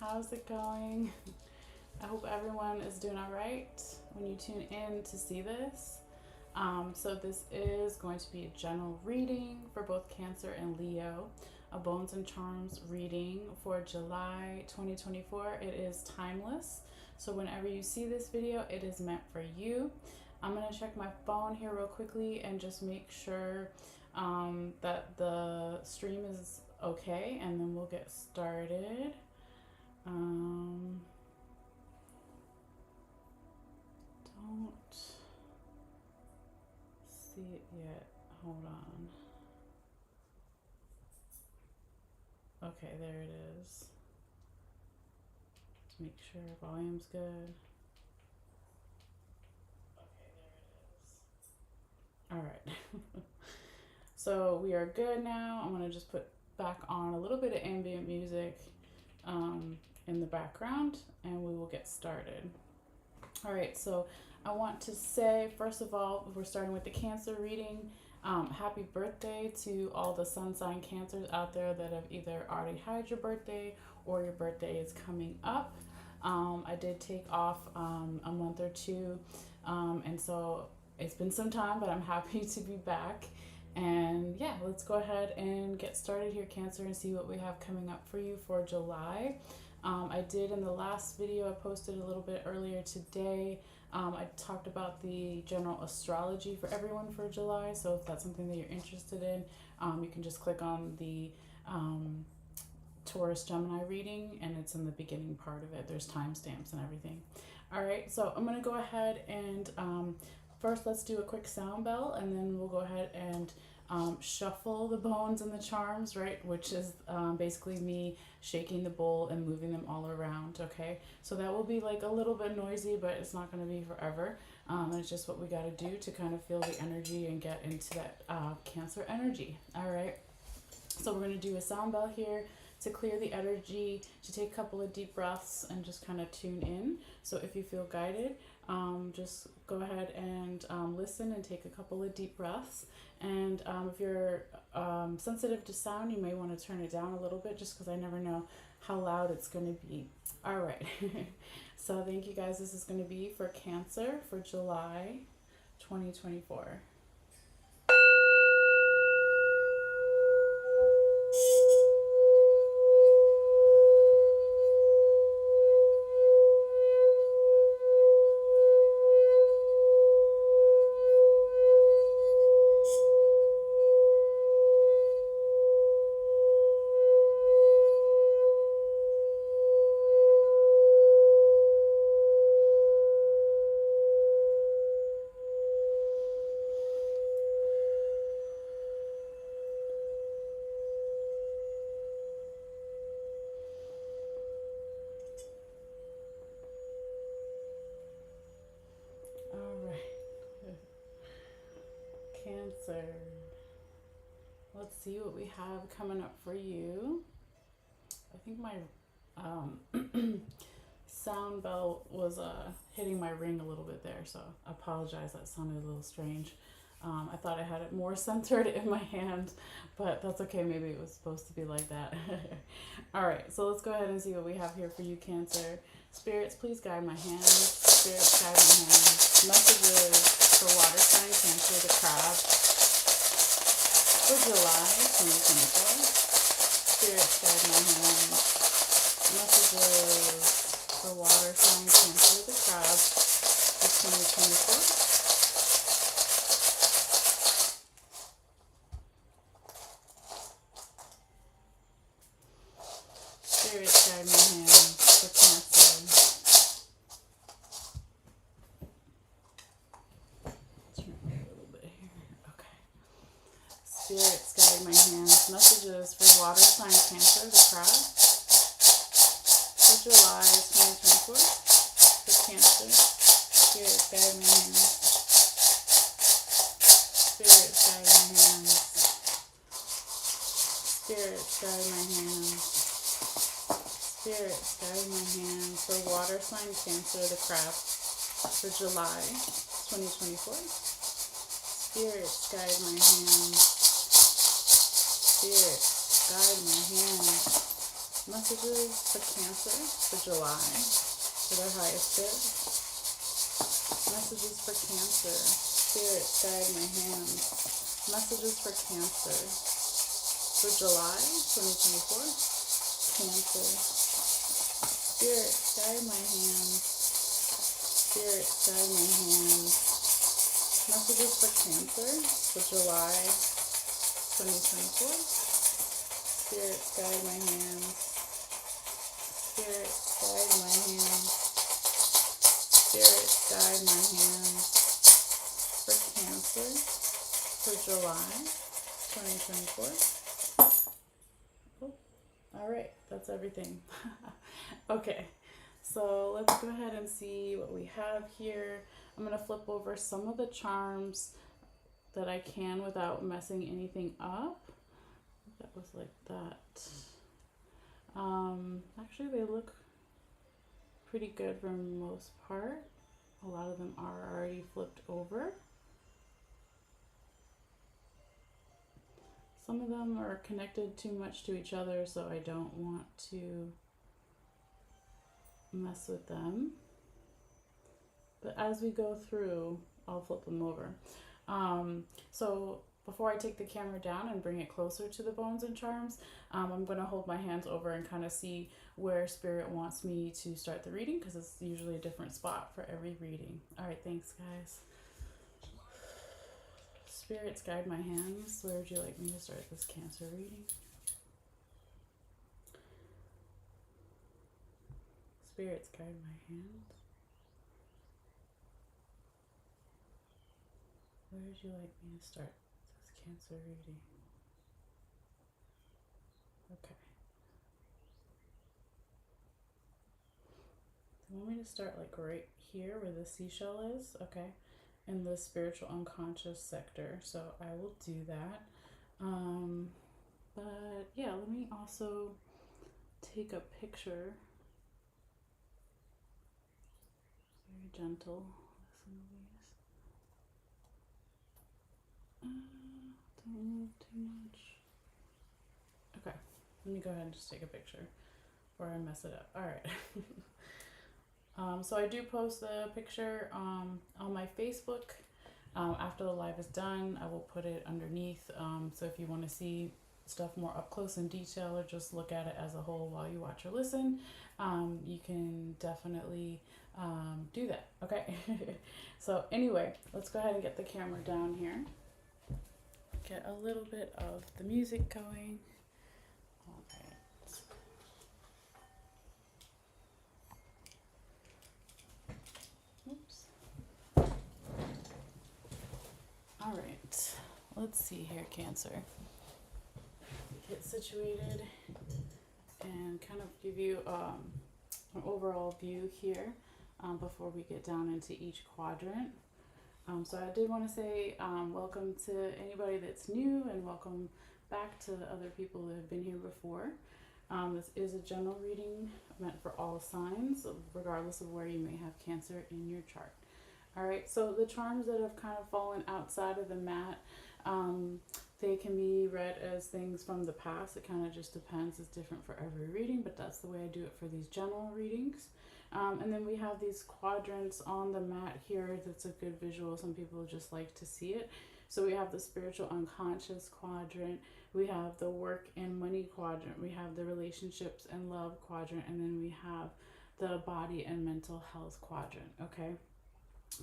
how's it going? I hope everyone is doing all right when you tune in to see this. So this is going to be a general reading for both Cancer and Leo, a Bones and Charms reading for July 2024. It is timeless, so whenever you see this video, it is meant for you. I'm going to check my phone here real quickly and just make sure that the stream is okay, and then we'll get started. Don't see it yet. Hold on. Okay, there it is. Let's make sure volume's good. Okay, there it is. All right. So we are good now. I'm gonna just put back on a little bit of ambient music in the background, and we will get started. All right, so I want to say, first of all, we're starting with the Cancer reading. Happy birthday to all the sun sign Cancers out there that have either already had your birthday or your birthday is coming up. I did take off a month or two, and so it's been some time, but I'm happy to be back. And yeah, let's go ahead and get started here, Cancer, and see what we have coming up for you for July. I did in the last video I posted a little bit earlier today. I talked about the general astrology for everyone for July. So if that's something that you're interested in, you can just click on the Taurus Gemini reading, and it's in the beginning part of it. There's timestamps and everything. All right, so I'm going to go ahead and first let's do a quick sound bell, and then we'll go ahead and shuffle the bones and the charms, right? Which is basically me shaking the bowl and moving them all around, okay? So that will be like a little bit noisy, but it's not going to be forever. It's just what we got to do to kind of feel the energy and get into that Cancer energy, all right? So we're going to do a sound bell here to clear the energy, to take a couple of deep breaths and just kind of tune in. So if you feel guided, just go ahead and listen and take a couple of deep breaths. And if you're sensitive to sound, you may want to turn it down a little bit, just because I never know how loud it's going to be. All right. So thank you guys. This is going to be for Cancer for July 2024. Cancer. Let's see what we have coming up for you. I think my sound bell was hitting my ring a little bit there, so I apologize. That sounded a little strange. I thought I had it more centered in my hand, but that's okay. Maybe it was supposed to be like that. All right, so let's go ahead and see what we have here for you, Cancer. Spirits, please guide my hands. Spirits, guide my hands. Messages for water sign Cancer, the crab, for July 2024. Spirits, guide my hands. Messages for water sign Cancer, the crab, for 2024. Spirit guide my hands for Cancer. Turn it a little bit here. Okay. Spirits guide my hands. Messages for water sign Cancer, the crab, for July 2024. For Cancer. Spirits guide my hands. Spirits guide my hands. Spirits guide my hands. Spirits guide my hands for water sign Cancer, the crab, for July 2024. Spirits guide my hands. Spirits guide my hands. Messages for Cancer for July, for their highest bid. Messages for Cancer. Spirit, guide my hands. Messages for Cancer for July 2024. Cancer. Spirit, guide my hands. Spirit, guide my hands. Messages for Cancer for July 2024. Spirit, guide my hands. Spirit, guide my hands. Spirit, guide my hands. For Cancer for July 2024. Oh, all right, that's everything. Okay, so let's go ahead and see what we have here. I'm going to flip over some of the charms that I can without messing anything up. That was like that. Actually, they look pretty good for the most part. A lot of them are already flipped over. Some of them are connected too much to each other, so I don't want to mess with them. But as we go through, I'll flip them over. So before I take the camera down and bring it closer to the bones and charms, I'm going to hold my hands over and kind of see where Spirit wants me to start the reading, because it's usually a different spot for every reading. All right, thanks, guys. Spirits, guide my hands. Where would you like me to start this Cancer reading? Spirits, guide my hands. Where would you like me to start this Cancer reading? Okay. You want me to start like right here where the seashell is? Okay. In the spiritual unconscious sector. So I will do that. But yeah, let me also take a picture. Very gentle. Listen to these. Don't move too much. Okay, let me go ahead and just take a picture before I mess it up. All right. So I do post the picture on my Facebook. After the live is done, I will put it underneath. So if you want to see stuff more up close and detail, or just look at it as a whole while you watch or listen, you can definitely do that. Okay. So anyway, let's go ahead and get the camera down here. Get a little bit of the music going. All right. Oops. All right. Let's see here, Cancer. Get situated and kind of give you an overall view here before we get down into each quadrant. So I did want to say welcome to anybody that's new, and welcome back to other people that have been here before. This is a general reading meant for all signs, regardless of where you may have Cancer in your chart. All right, so the charms that have kind of fallen outside of the mat, they can be read as things from the past. It kind of just depends. It's different for every reading, but that's the way I do it for these general readings. And then we have these quadrants on the mat here. That's a good visual. Some people just like to see it. So we have the spiritual unconscious quadrant. We have the work and money quadrant. We have the relationships and love quadrant. And then we have the body and mental health quadrant. Okay.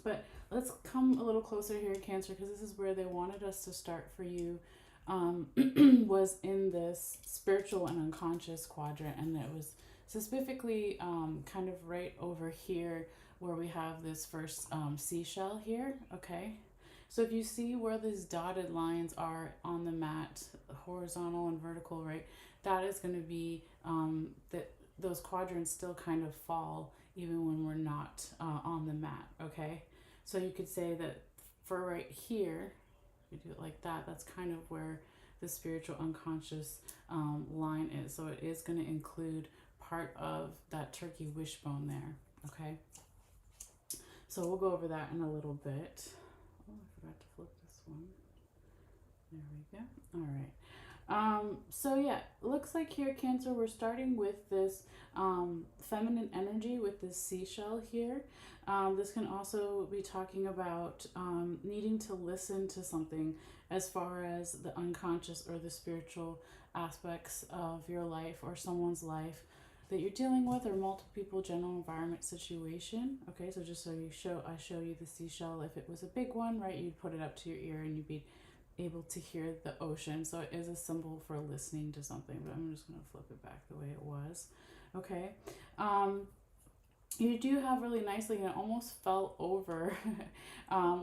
But let's come a little closer here, Cancer, because this is where they wanted us to start for you. Was in this spiritual and unconscious quadrant, and it was specifically kind of right over here where we have this first seashell here. Okay, so if you see where these dotted lines are on the mat, horizontal and vertical, right, that is going to be that those quadrants still kind of fall even when we're not on the mat. Okay, so you could say that for right here, we do it like that, that's kind of where the spiritual unconscious line is. So it is going to include part of that turkey wishbone there. Okay, so we'll go over that in a little bit. Oh, I forgot to flip this one. There we go. All right. So yeah, looks like here, Cancer, we're starting with this feminine energy with this seashell here. This can also be talking about needing to listen to something as far as the unconscious or the spiritual aspects of your life or someone's life that you're dealing with, or multiple people, general environment situation. Okay, so just so I show you the seashell. If it was a big one, right, you'd put it up to your ear and you'd be able to hear the ocean. So it is a symbol for listening to something, but I'm just going to flip it back the way it was. Okay. Um, you do have really nicely, and it almost fell over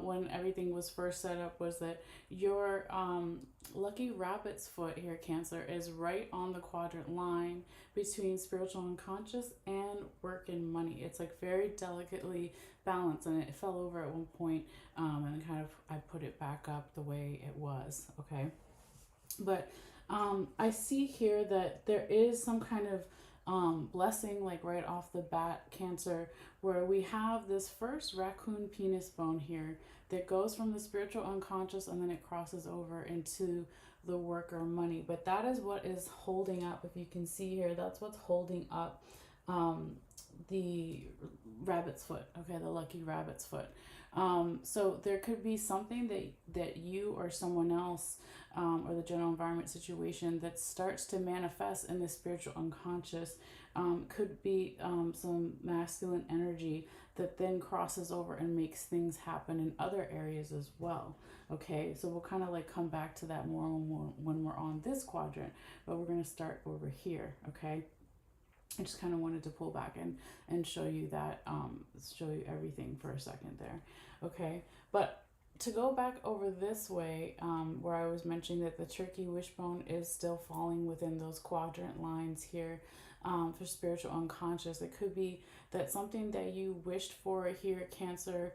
when everything was first set up, was that your lucky rabbit's foot here, Cancer, is right on the quadrant line between spiritual and conscious and work and money. It's like very delicately balanced, and it fell over at one point, and kind of I put it back up the way it was. Okay. But I see here that there is some kind of blessing, like right off the bat, Cancer, where we have this first raccoon penis bone here that goes from the spiritual unconscious and then it crosses over into the work or money. But that is what is holding up. If you can see here, that's what's holding up um, the rabbit's foot. Okay, the lucky rabbit's foot. So there could be something that you or someone else, or the general environment situation that starts to manifest in the spiritual unconscious. Could be some masculine energy that then crosses over and makes things happen in other areas as well. Okay, so we'll kind of like come back to that more when we're on this quadrant, but we're going to start over here. Okay, I just kind of wanted to pull back and show you that, show you everything for a second there. Okay, but to go back over this way, where I was mentioning that the turkey wishbone is still falling within those quadrant lines here, for spiritual unconscious. It could be that something that you wished for here, Cancer,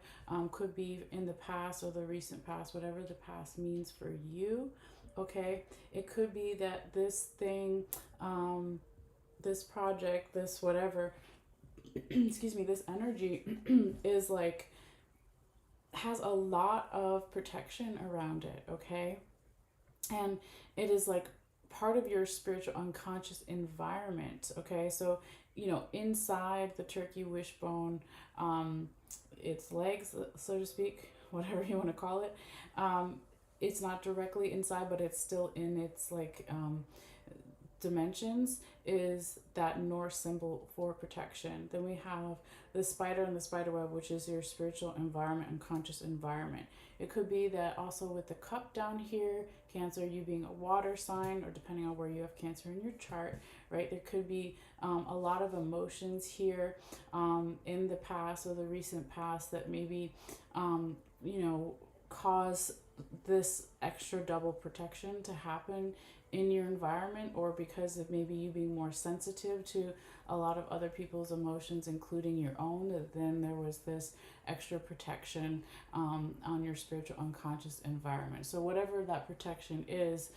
could be in the past or the recent past, whatever the past means for you. Okay, it could be that this thing, this project, this whatever, excuse me, this energy is like, has a lot of protection around it. Okay, and it is like part of your spiritual unconscious environment. Okay, so inside the turkey wishbone, its legs, so to speak, whatever you want to call it, it's not directly inside, but it's still in its like dimensions, is that Norse symbol for protection. Then we have the spider and the spider web, which is your spiritual environment and conscious environment. It could be that also with the cup down here, Cancer, you being a water sign, or depending on where you have Cancer in your chart, right? There could be a lot of emotions here in the past or the recent past that maybe, cause this extra double protection to happen in your environment, or because of maybe you being more sensitive to a lot of other people's emotions, including your own, that then there was this extra protection on your spiritual unconscious environment. So whatever that protection is,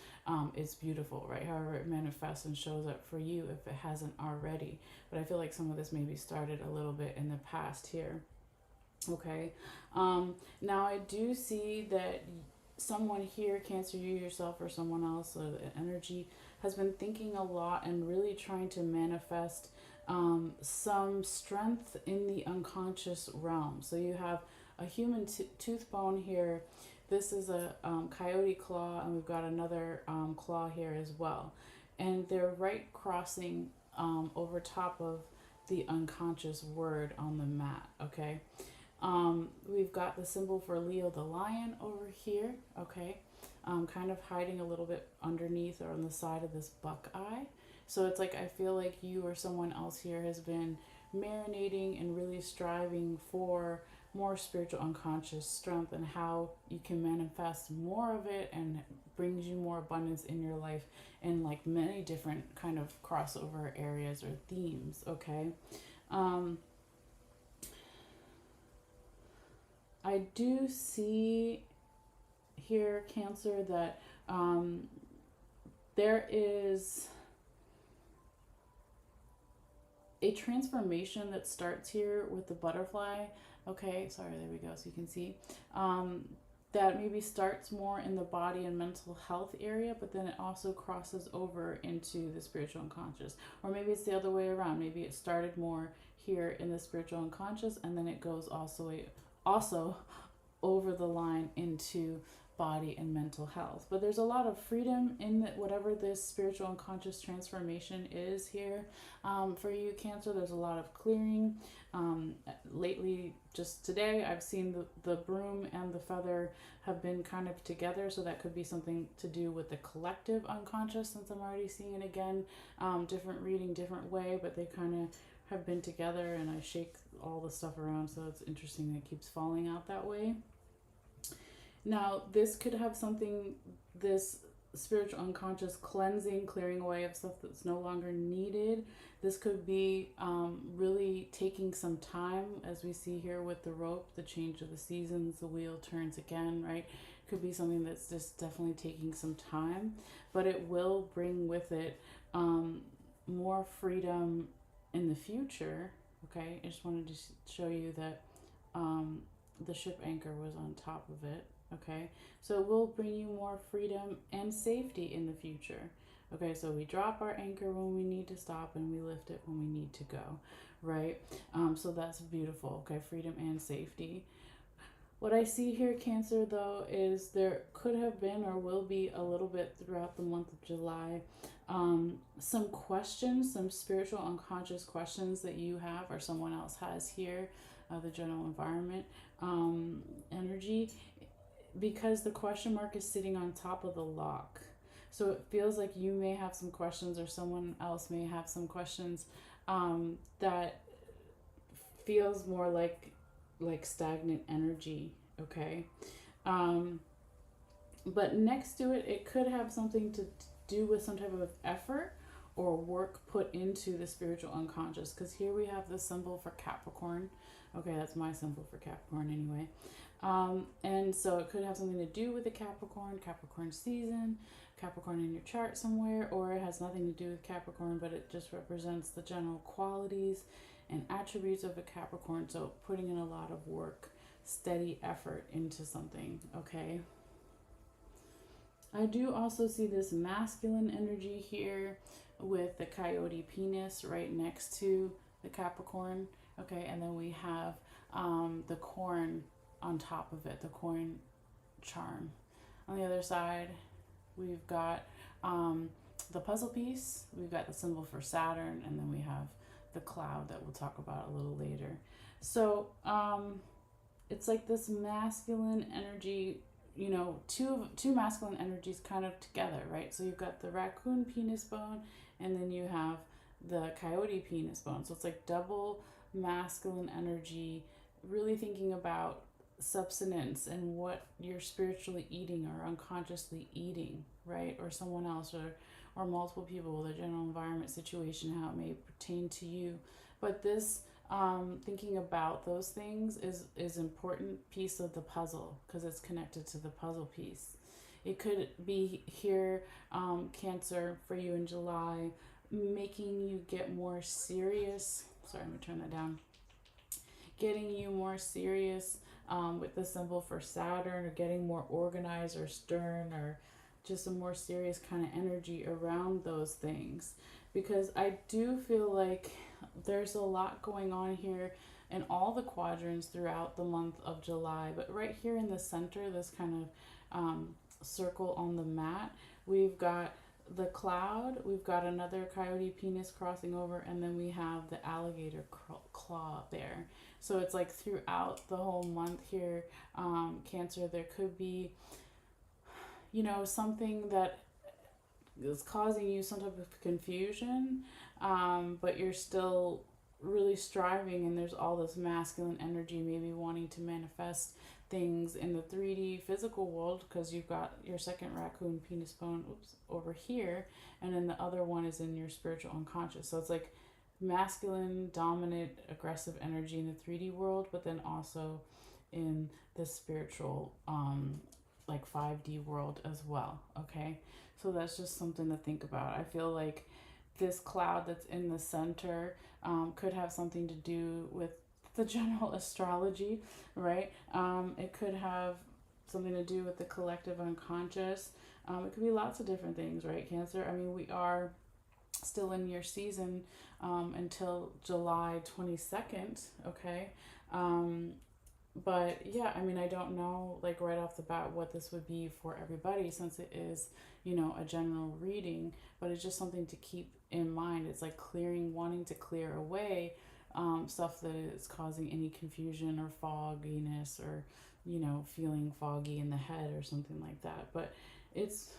it's beautiful, right? However it manifests and shows up for you, if it hasn't already. But I feel like some of this maybe started a little bit in the past here. Okay. Now I do see that someone here, Cancer, you yourself or someone else, or the energy, has been thinking a lot and really trying to manifest some strength in the unconscious realm. So you have a human tooth bone here. This is a coyote claw, and we've got another claw here as well. And they're right crossing over top of the unconscious word on the mat. Okay. We've got the symbol for Leo the lion over here. Okay. Kind of hiding a little bit underneath or on the side of this buck eye. So it's like, I feel like you or someone else here has been marinating and really striving for more spiritual unconscious strength, and how you can manifest more of it and brings you more abundance in your life in like many different kind of crossover areas or themes. Okay. I do see here, Cancer, that there is a transformation that starts here with the butterfly. Okay, sorry, there we go, so you can see. that maybe starts more in the body and mental health area, but then it also crosses over into the spiritual unconscious. Or maybe it's the other way around. Maybe it started more here in the spiritual unconscious, and then it goes also over the line into body and mental health. But there's a lot of freedom in whatever this spiritual unconscious transformation is here for you, Cancer. There's a lot of clearing. Lately, just today, I've seen the broom and the feather have been kind of together, so that could be something to do with the collective unconscious, since I'm already seeing it again. Different reading, different way, but they kind of have been together, and I shake all the stuff around, so it's interesting that it keeps falling out that way. Now, this could have something, this spiritual unconscious cleansing, clearing away of stuff that's no longer needed. This could be really taking some time, as we see here with the rope, the change of the seasons, the wheel turns again, right? Could be something that's just definitely taking some time, but it will bring with it more freedom in the future. Okay, I just wanted to show you that the ship anchor was on top of it. Okay, so it will bring you more freedom and safety in the future. Okay, so we drop our anchor when we need to stop, and we lift it when we need to go, right? So that's beautiful. Okay, freedom and safety. What I see here, Cancer, though, is there could have been or will be a little bit throughout the month of July some questions, some spiritual unconscious questions that you have or someone else has here, the general environment energy, because the question mark is sitting on top of the lock. So it feels like you may have some questions or someone else may have some questions that feels more like stagnant energy, okay? But next to it, it could have something to do with some type of effort or work put into the spiritual unconscious, because here we have the symbol for Capricorn. Okay, that's my symbol for Capricorn anyway. And so it could have something to do with the Capricorn season, Capricorn in your chart somewhere, or it has nothing to do with Capricorn, but it just represents the general qualities and attributes of a Capricorn. So putting in a lot of work, steady effort into something, okay? I do also see this masculine energy here with the coyote penis right next to the Capricorn, okay? And then we have the corn on top of it, the corn charm. On the other side, we've got the puzzle piece, we've got the symbol for Saturn, and then we have the cloud that we'll talk about a little later. So it's like this masculine energy, you know, two masculine energies kind of together, right? So you've got the raccoon penis bone, and then you have the coyote penis bone. So it's like double masculine energy, really thinking about substance and what you're spiritually eating or unconsciously eating, right? Or someone else, or multiple people, the general environment situation, how it may pertain to you. But this thinking about those things is important piece of the puzzle, because it's connected to the puzzle piece. It could be here, Cancer, for you in July, making you get more serious. Sorry, I'm gonna turn that down. Getting you more serious with the symbol for Saturn, or getting more organized or stern, or just a more serious kind of energy around those things. Because I do feel like there's a lot going on here in all the quadrants throughout the month of July. But right here in the center, this kind of circle on the mat, we've got the cloud, we've got another coyote penis crossing over, and then we have the alligator claw there. So it's like throughout the whole month here, Cancer, there could be, you know, something that is causing you some type of confusion, but you're still really striving, and there's all this masculine energy, maybe wanting to manifest things in the 3D physical world, because you've got your second raccoon penis bone over here, and then the other one is in your spiritual unconscious. So it's like masculine, dominant, aggressive energy in the 3D world, but then also in the spiritual like 5D world as well, okay? So that's just something to think about. I feel like this cloud that's in the center could have something to do with the general astrology, right? It could have something to do with the collective unconscious. It could be lots of different things, right, Cancer? I mean, we are still in your season until July 22nd, okay? Um, but yeah, I mean, I don't know, like right off the bat, what this would be for everybody since it is, you know, a general reading, but it's just something to keep in mind. It's like clearing, wanting to clear away stuff that is causing any confusion or fogginess or, you know, feeling foggy in the head or something like that. But it's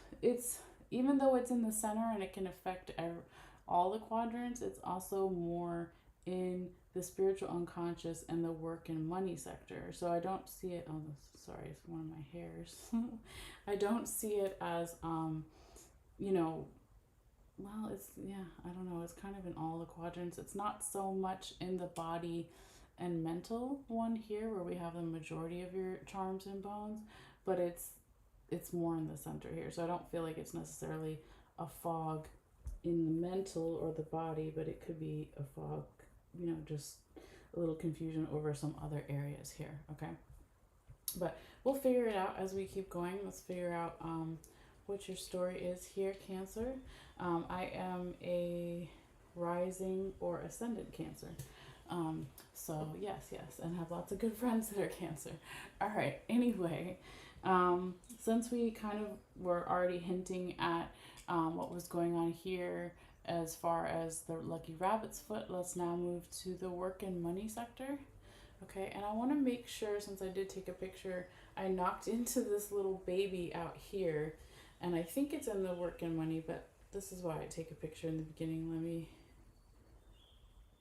even though it's in the center and it can affect all the quadrants, it's also more in the spiritual unconscious and the work and money sector. So I don't see it. Oh, sorry, it's one of my hairs. I don't see it as, you know, well, it's, yeah, I don't know. It's kind of in all the quadrants. It's not so much in the body and mental one here where we have the majority of your charms and bones, but it's more in the center here. So I don't feel like it's necessarily a fog in the mental or the body, but it could be a fog, you know, just a little confusion over some other areas here, okay? But we'll figure it out as we keep going. Let's figure out what your story is here, Cancer. I am a rising or ascendant Cancer. So yes, and have lots of good friends that are Cancer. All right, anyway, since we kind of were already hinting at what was going on here as far as the lucky rabbit's foot, let's now move to the work and money sector. Okay, and I want to make sure, since I did take a picture, I knocked into this little baby out here, and I think it's in the work and money, but this is why I take a picture in the beginning. Let me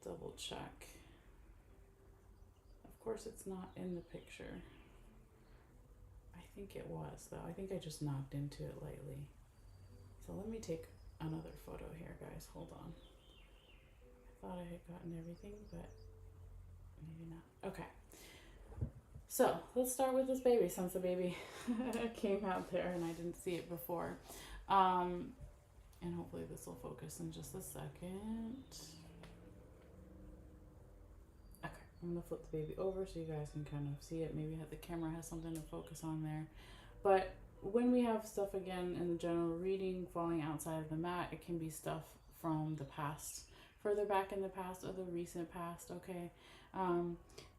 double check. Of course, it's not in the picture. I think it was, though. I think I just knocked into it lightly. So let me take another photo here, guys. Hold on. I thought I had gotten everything, but maybe not. Okay. So let's start with this baby, since the baby came out there and I didn't see it before. And hopefully this will focus in just a second. Okay, I'm gonna flip the baby over so you guys can kind of see it. Maybe the camera has something to focus on there. But when we have stuff again in the general reading falling outside of the mat, it can be stuff from the past, further back in the past or the recent past, okay?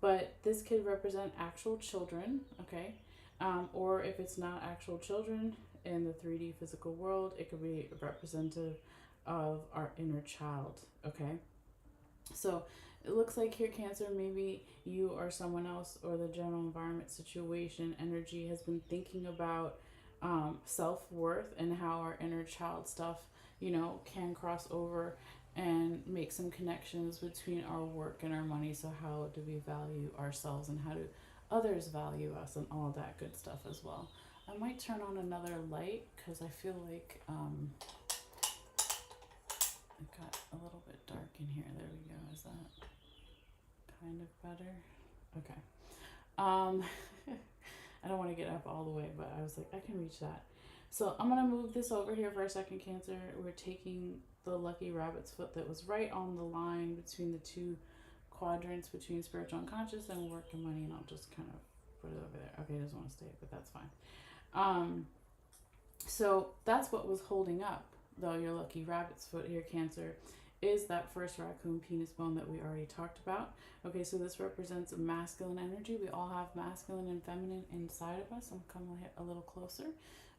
But this could represent actual children, okay? Or if it's not actual children in the 3D physical world, it could be representative of our inner child, okay? So it looks like here, Cancer, maybe you or someone else or the general environment situation energy has been thinking about self-worth and how our inner child stuff, you know, can cross over and make some connections between our work and our money. So how do we value ourselves and how do others value us and all that good stuff as well. I might turn on another light because I feel like it got a little bit dark in here. There we go. Is that kind of better? Okay. I don't want to get up all the way, but I was like, I can reach that. So I'm going to move this over here for a second, Cancer. We're taking the lucky rabbit's foot that was right on the line between the two quadrants between spiritual unconscious and work and money, and I'll just kind of put it over there. Okay, it doesn't want to stay, but that's fine. So that's what was holding up, though, your lucky rabbit's foot here, Cancer, is that first raccoon penis bone that we already talked about. Okay, so this represents masculine energy. We all have masculine and feminine inside of us. I'm coming a little closer.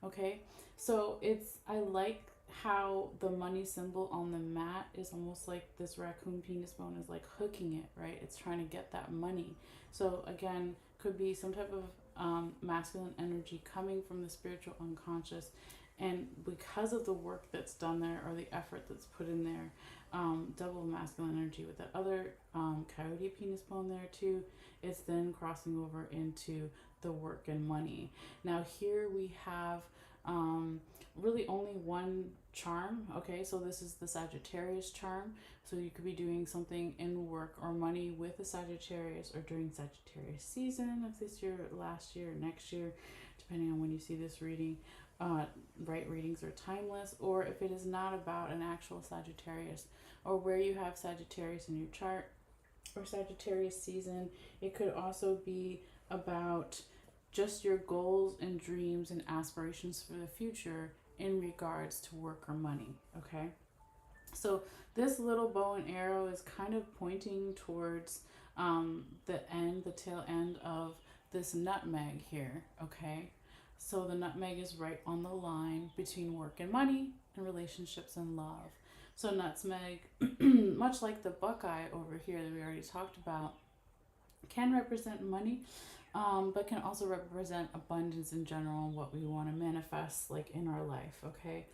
Okay, so I like how the money symbol on the mat is almost like this raccoon penis bone is like hooking it, right? It's trying to get that money. So again, could be some type of masculine energy coming from the spiritual unconscious, and because of the work that's done there or the effort that's put in there, double masculine energy with that other coyote penis bone there too, it's then crossing over into the work and money. Now here we have really only one charm, okay? So this is the Sagittarius charm. So you could be doing something in work or money with a Sagittarius or during Sagittarius season of this year, last year, next year, depending on when you see this reading. Right readings are timeless, or if it is not about an actual Sagittarius or where you have Sagittarius in your chart or Sagittarius season, it could also be about just your goals and dreams and aspirations for the future in regards to work or money. Okay, so this little bow and arrow is kind of pointing towards the tail end of this nutmeg here. Okay, so the nutmeg is right on the line between work and money and relationships and love. So nutmeg, much like the buckeye over here that we already talked about, can represent money, but can also represent abundance in general and what we want to manifest like in our life. Okay,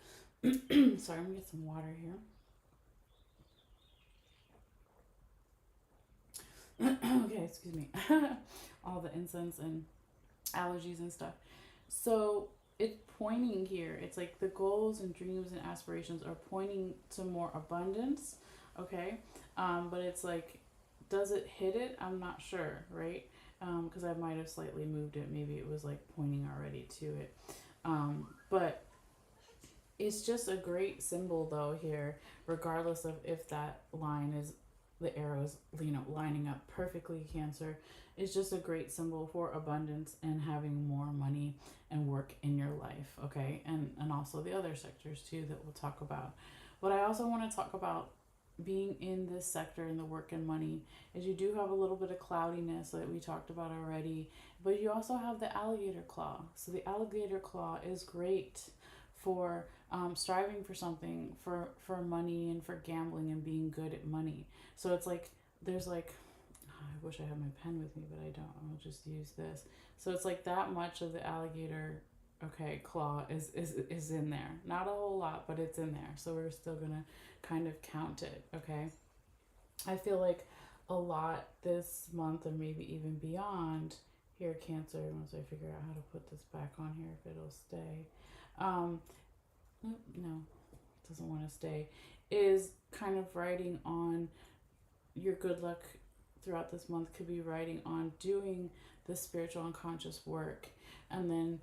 sorry, I'm gonna get some water here. Okay, excuse me. All the incense and allergies and stuff. So it's pointing here. It's like the goals and dreams and aspirations are pointing to more abundance. Okay, but it's like, does it hit it? I'm not sure, right? Because I might have slightly moved it. Maybe it was like pointing already to it. But it's just a great symbol though here, regardless of if that line is the arrows, lining up perfectly. Cancer is just a great symbol for abundance and having more money and work in your life. Okay, and also the other sectors too that we'll talk about. But I also want to talk about being in this sector in the work and money is you do have a little bit of cloudiness that we talked about already, but you also have the alligator claw. So the alligator claw is great for striving for something, for money and for gambling and being good at money. So it's like there's like, I wish I had my pen with me, but I don't. I'll just use this. So it's like that much of the alligator, okay, claw is in there. Not a whole lot, but it's in there. So we're still gonna kind of count it. Okay. I feel like a lot this month or maybe even beyond here, Cancer, once I figure out how to put this back on here, if it'll stay. Um, no, it doesn't want to stay. Is kind of writing on your good luck throughout this month could be writing on doing the spiritual and conscious work, and then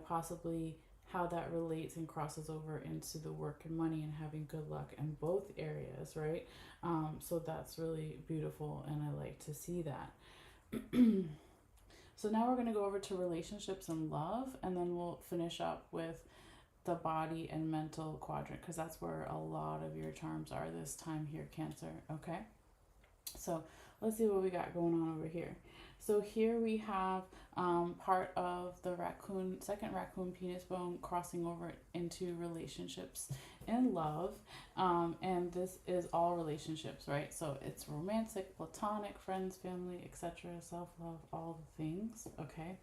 possibly how that relates and crosses over into the work and money and having good luck in both areas, right? So that's really beautiful, and I like to see that. So now we're going to go over to relationships and love, and then we'll finish up with the body and mental quadrant, because that's where a lot of your charms are this time here, Cancer. Okay, so let's see what we got going on over here. So here we have part of the second raccoon penis bone crossing over into relationships and love. And this is all relationships, right? So it's romantic, platonic, friends, family, etc., self-love, all the things, okay?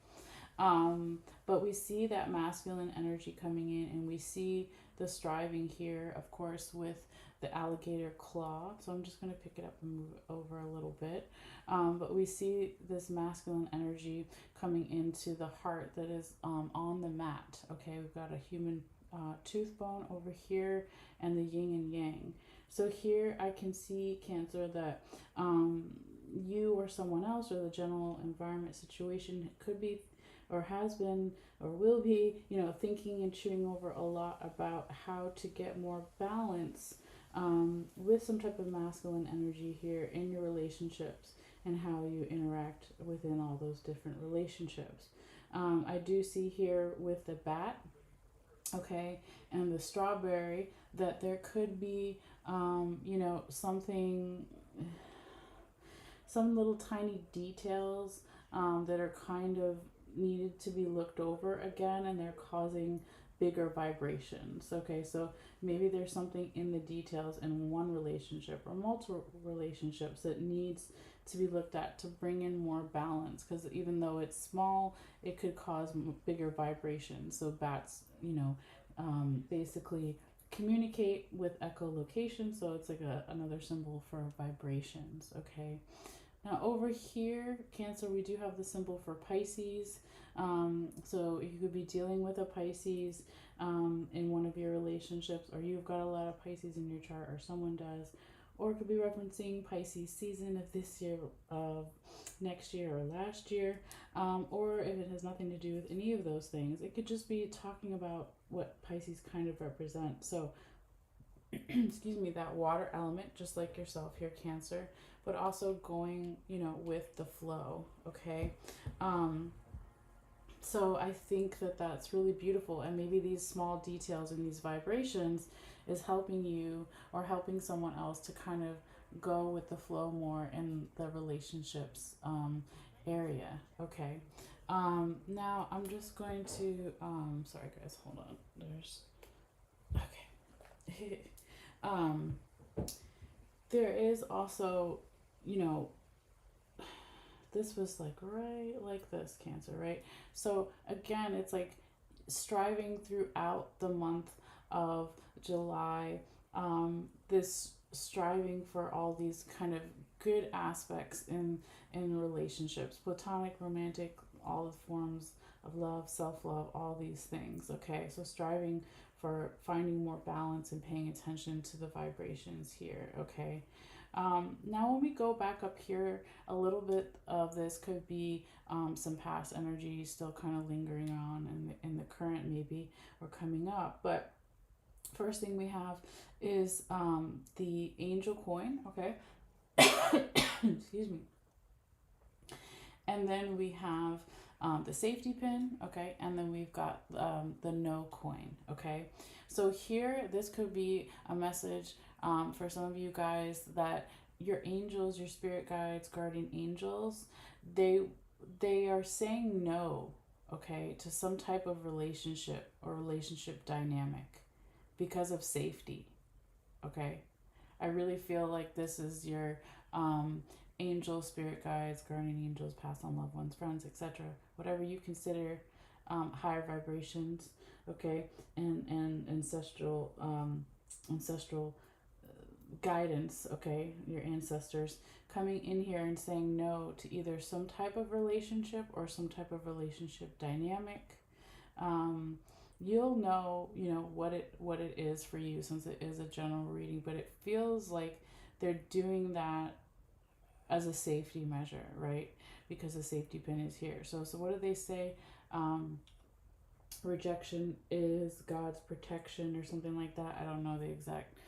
But we see that masculine energy coming in, and we see the striving here, of course, with the alligator claw. So I'm just going to pick it up and move it over a little bit. But we see this masculine energy coming into the heart that is on the mat. Okay, we've got a human tooth bone over here and the yin and yang. So here I can see, Cancer, that you or someone else or the general environment situation could be or has been or will be, thinking and chewing over a lot about how to get more balance with some type of masculine energy here in your relationships and how you interact within all those different relationships. I do see here with the bat, okay, and the strawberry that there could be, something, some little tiny details that are kind of needed to be looked over again, and they're causing bigger vibrations. Okay, so maybe there's something in the details in one relationship or multiple relationships that needs to be looked at to bring in more balance, because even though it's small, it could cause bigger vibrations. So bats, basically communicate with echolocation, so it's like another symbol for vibrations. Okay, now over here, Cancer, we do have the symbol for Pisces. So you could be dealing with a Pisces in one of your relationships, or you've got a lot of Pisces in your chart, or someone does, or it could be referencing Pisces season of this year, of next year, or last year, or if it has nothing to do with any of those things, it could just be talking about what Pisces kind of represent. So excuse me, that water element, just like yourself here, Cancer, but also going, with the flow. Okay, So I think that that's really beautiful, and maybe these small details and these vibrations is helping you or helping someone else to kind of go with the flow more in the relationships area. Okay. Now I'm just going to sorry guys, hold on. There's okay. um, there is also, you know, this was like right like this Cancer, right? So again, it's like striving throughout the month of July, this striving for all these kind of good aspects in relationships, platonic, romantic, all the forms of love, self-love, all these things. Okay, so striving for finding more balance and paying attention to the vibrations here. Okay. Now, when we go back up here, a little bit of this could be some past energy still kind of lingering on in the current, maybe, or coming up. But first thing we have is the angel coin, okay? Excuse me. And then we have the safety pin, okay? And then we've got the no coin, okay? So here, this could be a message for some of you guys that your angels, your spirit guides, guardian angels, they they are saying no, okay, to some type of relationship or relationship dynamic because of safety, okay? I really feel like this is your angels, spirit guides, guardian angels, past on loved ones, friends, etc. Whatever you consider higher vibrations, okay, and ancestral guidance, okay, your ancestors coming in here and saying no to either some type of relationship or some type of relationship dynamic. You'll know, what it is for you, since it is a general reading, but it feels like they're doing that as a safety measure, right? Because the safety pin is here. So what do they say? Rejection is God's protection or something like that. I don't know the exact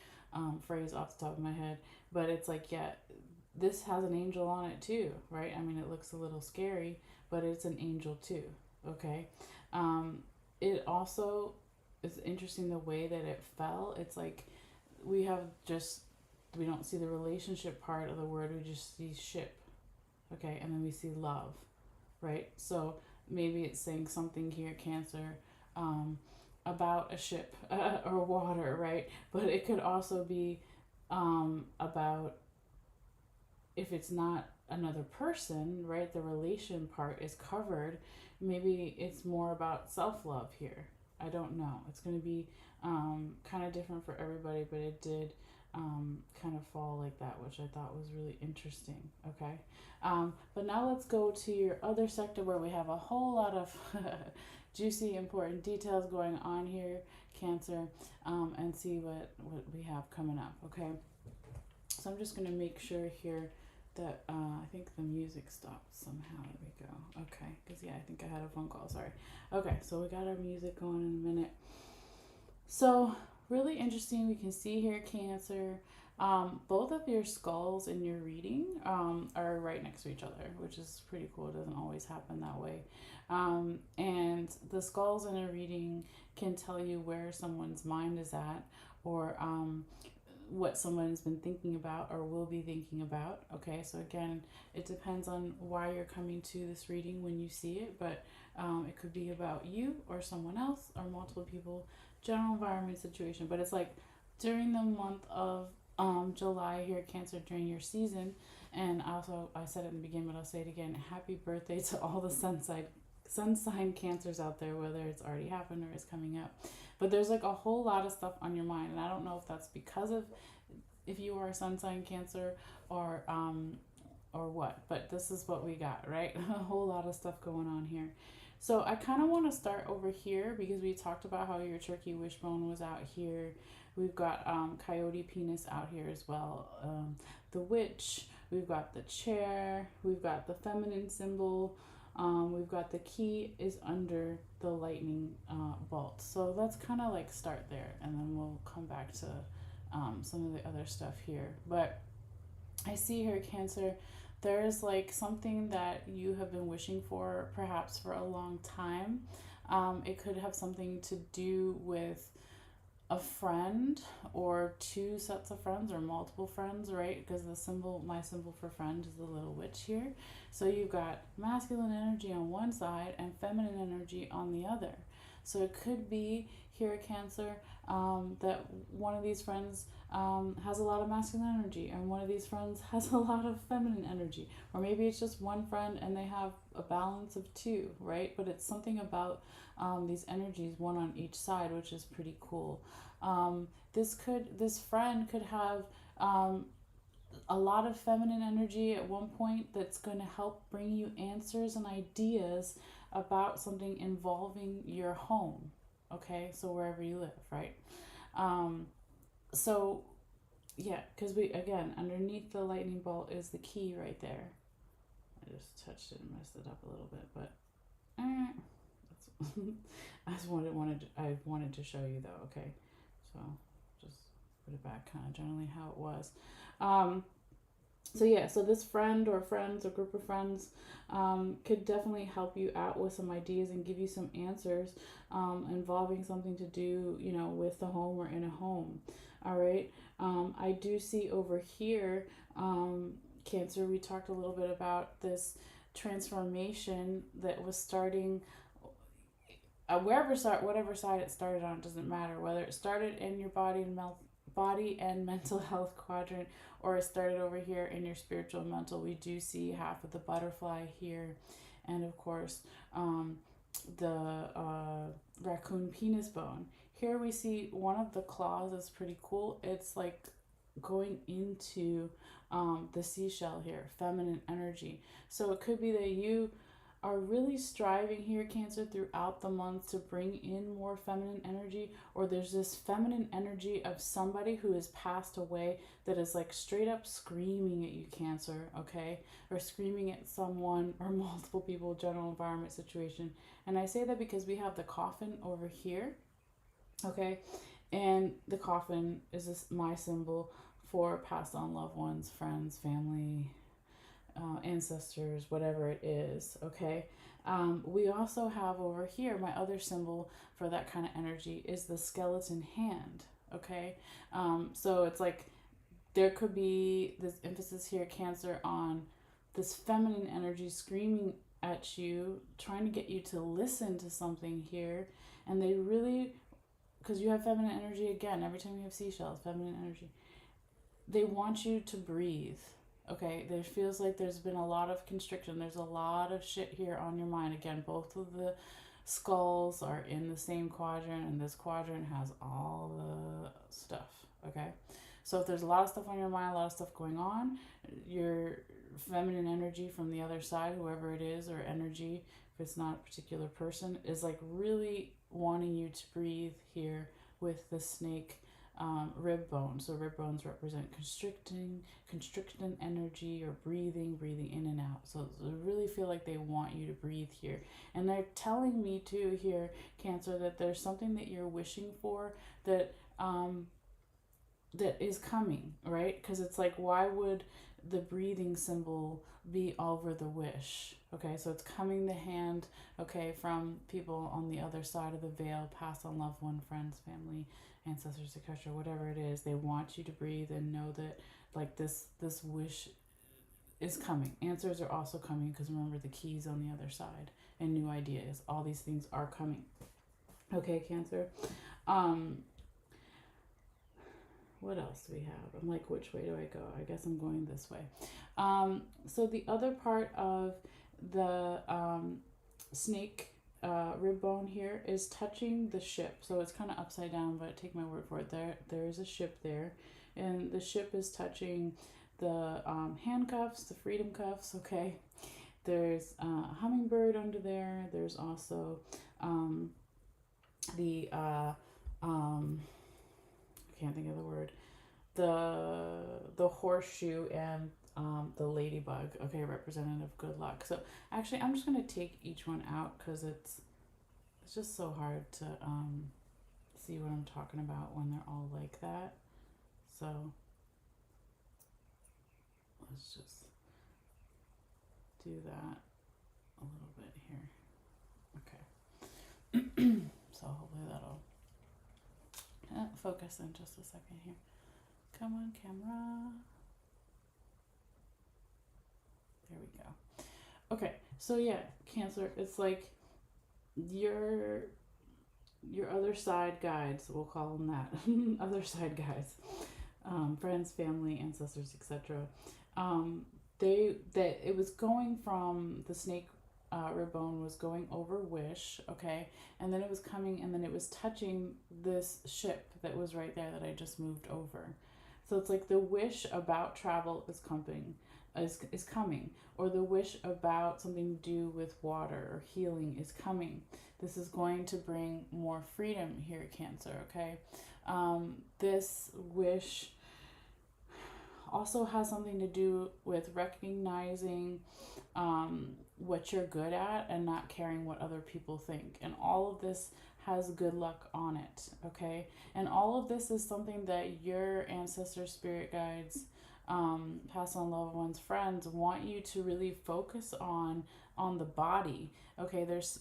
phrase off the top of my head, but it's like, yeah, this has an angel on it too, right? I mean, it looks a little scary, but it's an angel too, okay? It also is interesting the way that it fell. It's like we have just, we don't see the relationship part of the word, we just see ship, okay? And then we see love, right? So maybe it's saying something here, Cancer, about a ship or water, right? But it could also be about, if it's not another person, right? The relation part is covered. Maybe it's more about self love here. I don't know. It's going to be kind of different for everybody, but it did kind of fall like that, which I thought was really interesting. Okay. But now let's go to your other sector where we have a whole lot of juicy, important details going on here, Cancer, and see what we have coming up. Okay. So I'm just going to make sure here that I think the music stopped somehow. There we go. Okay, because yeah, I think I had a phone call. Sorry. Okay, so we got our music going in a minute. So really interesting. We can see here, Cancer. Both of your skulls in your reading are right next to each other, which is pretty cool. It doesn't always happen that way. And the skulls in a reading can tell you where someone's mind is at, or what someone's been thinking about or will be thinking about. Okay, so again, it depends on why you're coming to this reading when you see it, but it could be about you or someone else or multiple people, general environment situation. But it's like during the month of July here, Cancer, during your season. And also, I said it in the beginning, but I'll say it again, happy birthday to all the sun sign Cancers out there, whether it's already happened or is coming up. But there's like a whole lot of stuff on your mind, and I don't know if that's because of, if you are a sun sign Cancer or what, but this is what we got, right? A whole lot of stuff going on here. So I kind of want to start over here because we talked about how your turkey wishbone was out here. We've got coyote penis out here as well. The witch. We've got the chair. We've got the feminine symbol. We've got the key is under the lightning bolt. So let's kind of like start there, and then we'll come back to some of the other stuff here. But I see here, Cancer, there is like something that you have been wishing for perhaps for a long time. It could have something to do with a friend or two sets of friends or multiple friends, right? Because the symbol, my symbol for friend is the little witch here. So you've got masculine energy on one side and feminine energy on the other. So it could be here, Cancer, that one of these friends has a lot of masculine energy and one of these friends has a lot of feminine energy. Or maybe it's just one friend and they have a balance of two, right? But it's something about these energies, one on each side, which is pretty cool. This friend could have a lot of feminine energy at one point that's going to help bring you answers and ideas about something involving your home. Okay, so wherever you live, right? Um, so yeah, because we again underneath the lightning bolt is the key right there. I just touched it and messed it up a little bit, but I just wanted to show you though. Okay, so just put it back kind of generally how it was. Um, so yeah, so this friend or friends or group of friends could definitely help you out with some ideas and give you some answers involving something to do, you know, with the home or in a home. All right. I do see over here, Cancer. We talked a little bit about this transformation that was starting whatever side it started on, doesn't matter whether it started in your body and mental health quadrant or it started over here in your spiritual and mental. We do see half of the butterfly here, and of course the raccoon penis bone. Here we see one of the claws is pretty cool. It's like going into the seashell here, feminine energy. So it could be that you are really striving here, Cancer, throughout the month to bring in more feminine energy, or there's this feminine energy of somebody who has passed away that is like straight up screaming at you, Cancer, okay? Or screaming at someone or multiple people, general environment situation. And I say that because we have the coffin over here, okay? And the coffin is my symbol for passed on loved ones, friends, family, ancestors, whatever it is, okay? We also have over here, my other symbol for that kind of energy is the skeleton hand, okay? So it's like there could be this emphasis here, Cancer, on this feminine energy screaming at you, trying to get you to listen to something here. And they really, because you have feminine energy again, every time you have seashells, feminine energy, they want you to breathe. Okay, there feels like there's been a lot of constriction. There's a lot of shit here on your mind. Again, both of the skulls are in the same quadrant, and this quadrant has all the stuff. Okay, so if there's a lot of stuff on your mind, a lot of stuff going on, your feminine energy from the other side, whoever it is, or energy, if it's not a particular person, is like really wanting you to breathe here with the snake rib bone. So rib bones represent constriction energy or breathing in and out. So I really feel like they want you to breathe here. And they're telling me too here, Cancer, that there's something that you're wishing for that that is coming, right? Because it's like, why would the breathing symbol be over the wish? Okay, so it's coming the hand, okay, from people on the other side of the veil, past on loved one, friends, family, ancestors, etc., whatever it is. They want you to breathe and know that like this wish is coming. Answers are also coming, because remember the keys on the other side and new ideas. All these things are coming. Okay, Cancer. What else do we have? I'm like, which way do I go? I guess I'm going this way. So the other part of the snake rib bone here is touching the ship. So it's kind of upside down, but take my word for it. There is a ship there, and the ship is touching the handcuffs, the freedom cuffs. Okay, there's a hummingbird under there. There's also the I can't think of the word. The horseshoe and the ladybug. Okay, representative of good luck. So actually, I'm just gonna take each one out because it's just so hard to see what I'm talking about when they're all like that. So let's just do that a little bit here. Okay. So hopefully that'll focus in just a second here. Come on, camera. There we go. Okay, so yeah, Cancer, it's like your other side guides, we'll call them that. Other side guides, friends, family, ancestors, etc. That it was going from the snake rib bone was going over Wish, okay, and then it was coming, and then it was touching this ship that was right there that I just moved over. So it's like the wish about travel is coming, or the wish about something to do with water or healing is coming. This is going to bring more freedom here, Cancer, okay? This wish also has something to do with recognizing what you're good at and not caring what other people think. And all of this has good luck on it, okay? And all of this is something that your ancestors, spirit guides, past on loved ones, friends want you to really focus on the body. Okay, there's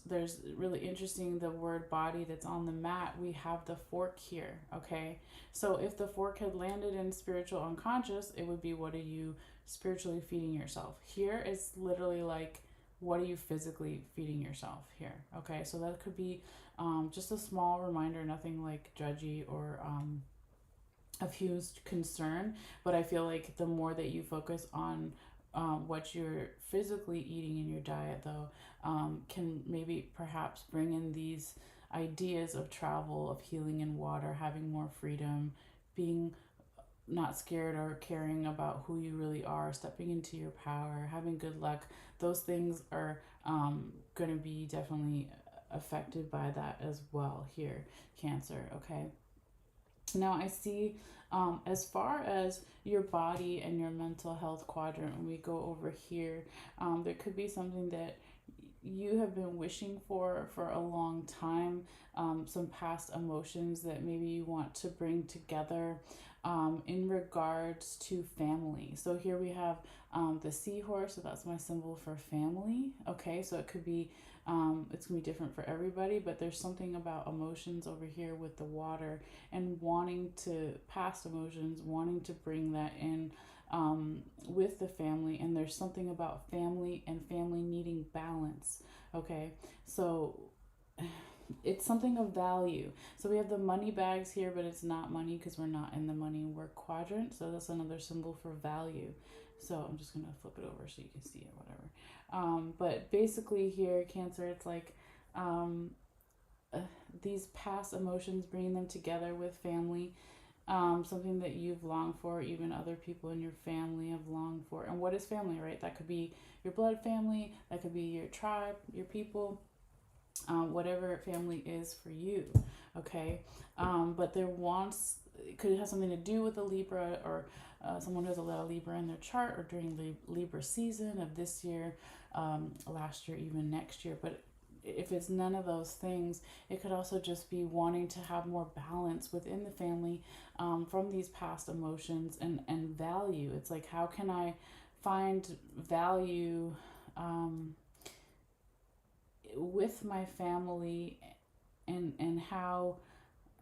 really interesting, the word body that's on the mat. We have the fork here, okay? So if the fork had landed in spiritual unconscious, it would be, what are you spiritually feeding yourself? Here it's literally like, what are you physically feeding yourself here? Okay, so that could be just a small reminder, nothing like judgy or of huge concern, but I feel like the more that you focus on what you're physically eating in your diet, though, can maybe perhaps bring in these ideas of travel, of healing in water, having more freedom, being not scared or caring about who you really are, stepping into your power, having good luck. Those things are going to be definitely affected by that as well here, Cancer, okay? Now I see, as far as your body and your mental health quadrant, when we go over here, there could be something that you have been wishing for a long time, some past emotions that maybe you want to bring together in regards to family. So here we have the seahorse, so that's my symbol for family. Okay, so it could be, it's gonna be different for everybody, but there's something about emotions over here with the water and wanting to, past emotions, wanting to bring that in with the family. And there's something about family and family needing balance. Okay, so it's something of value. So we have the money bags here, but it's not money because we're not in the money work quadrant. So that's another symbol for value. So I'm just going to flip it over so you can see it, whatever. But basically here, Cancer, it's like these past emotions, bringing them together with family, something that you've longed for, even other people in your family have longed for. And what is family, right? That could be your blood family, that could be your tribe, your people, whatever family is for you, okay? But it could have something to do with a Libra, or someone who has a lot of Libra in their chart, or during the Libra season of this year, last year, even next year. But if it's none of those things, it could also just be wanting to have more balance within the family from these past emotions and value. It's like, how can I find value with my family, and how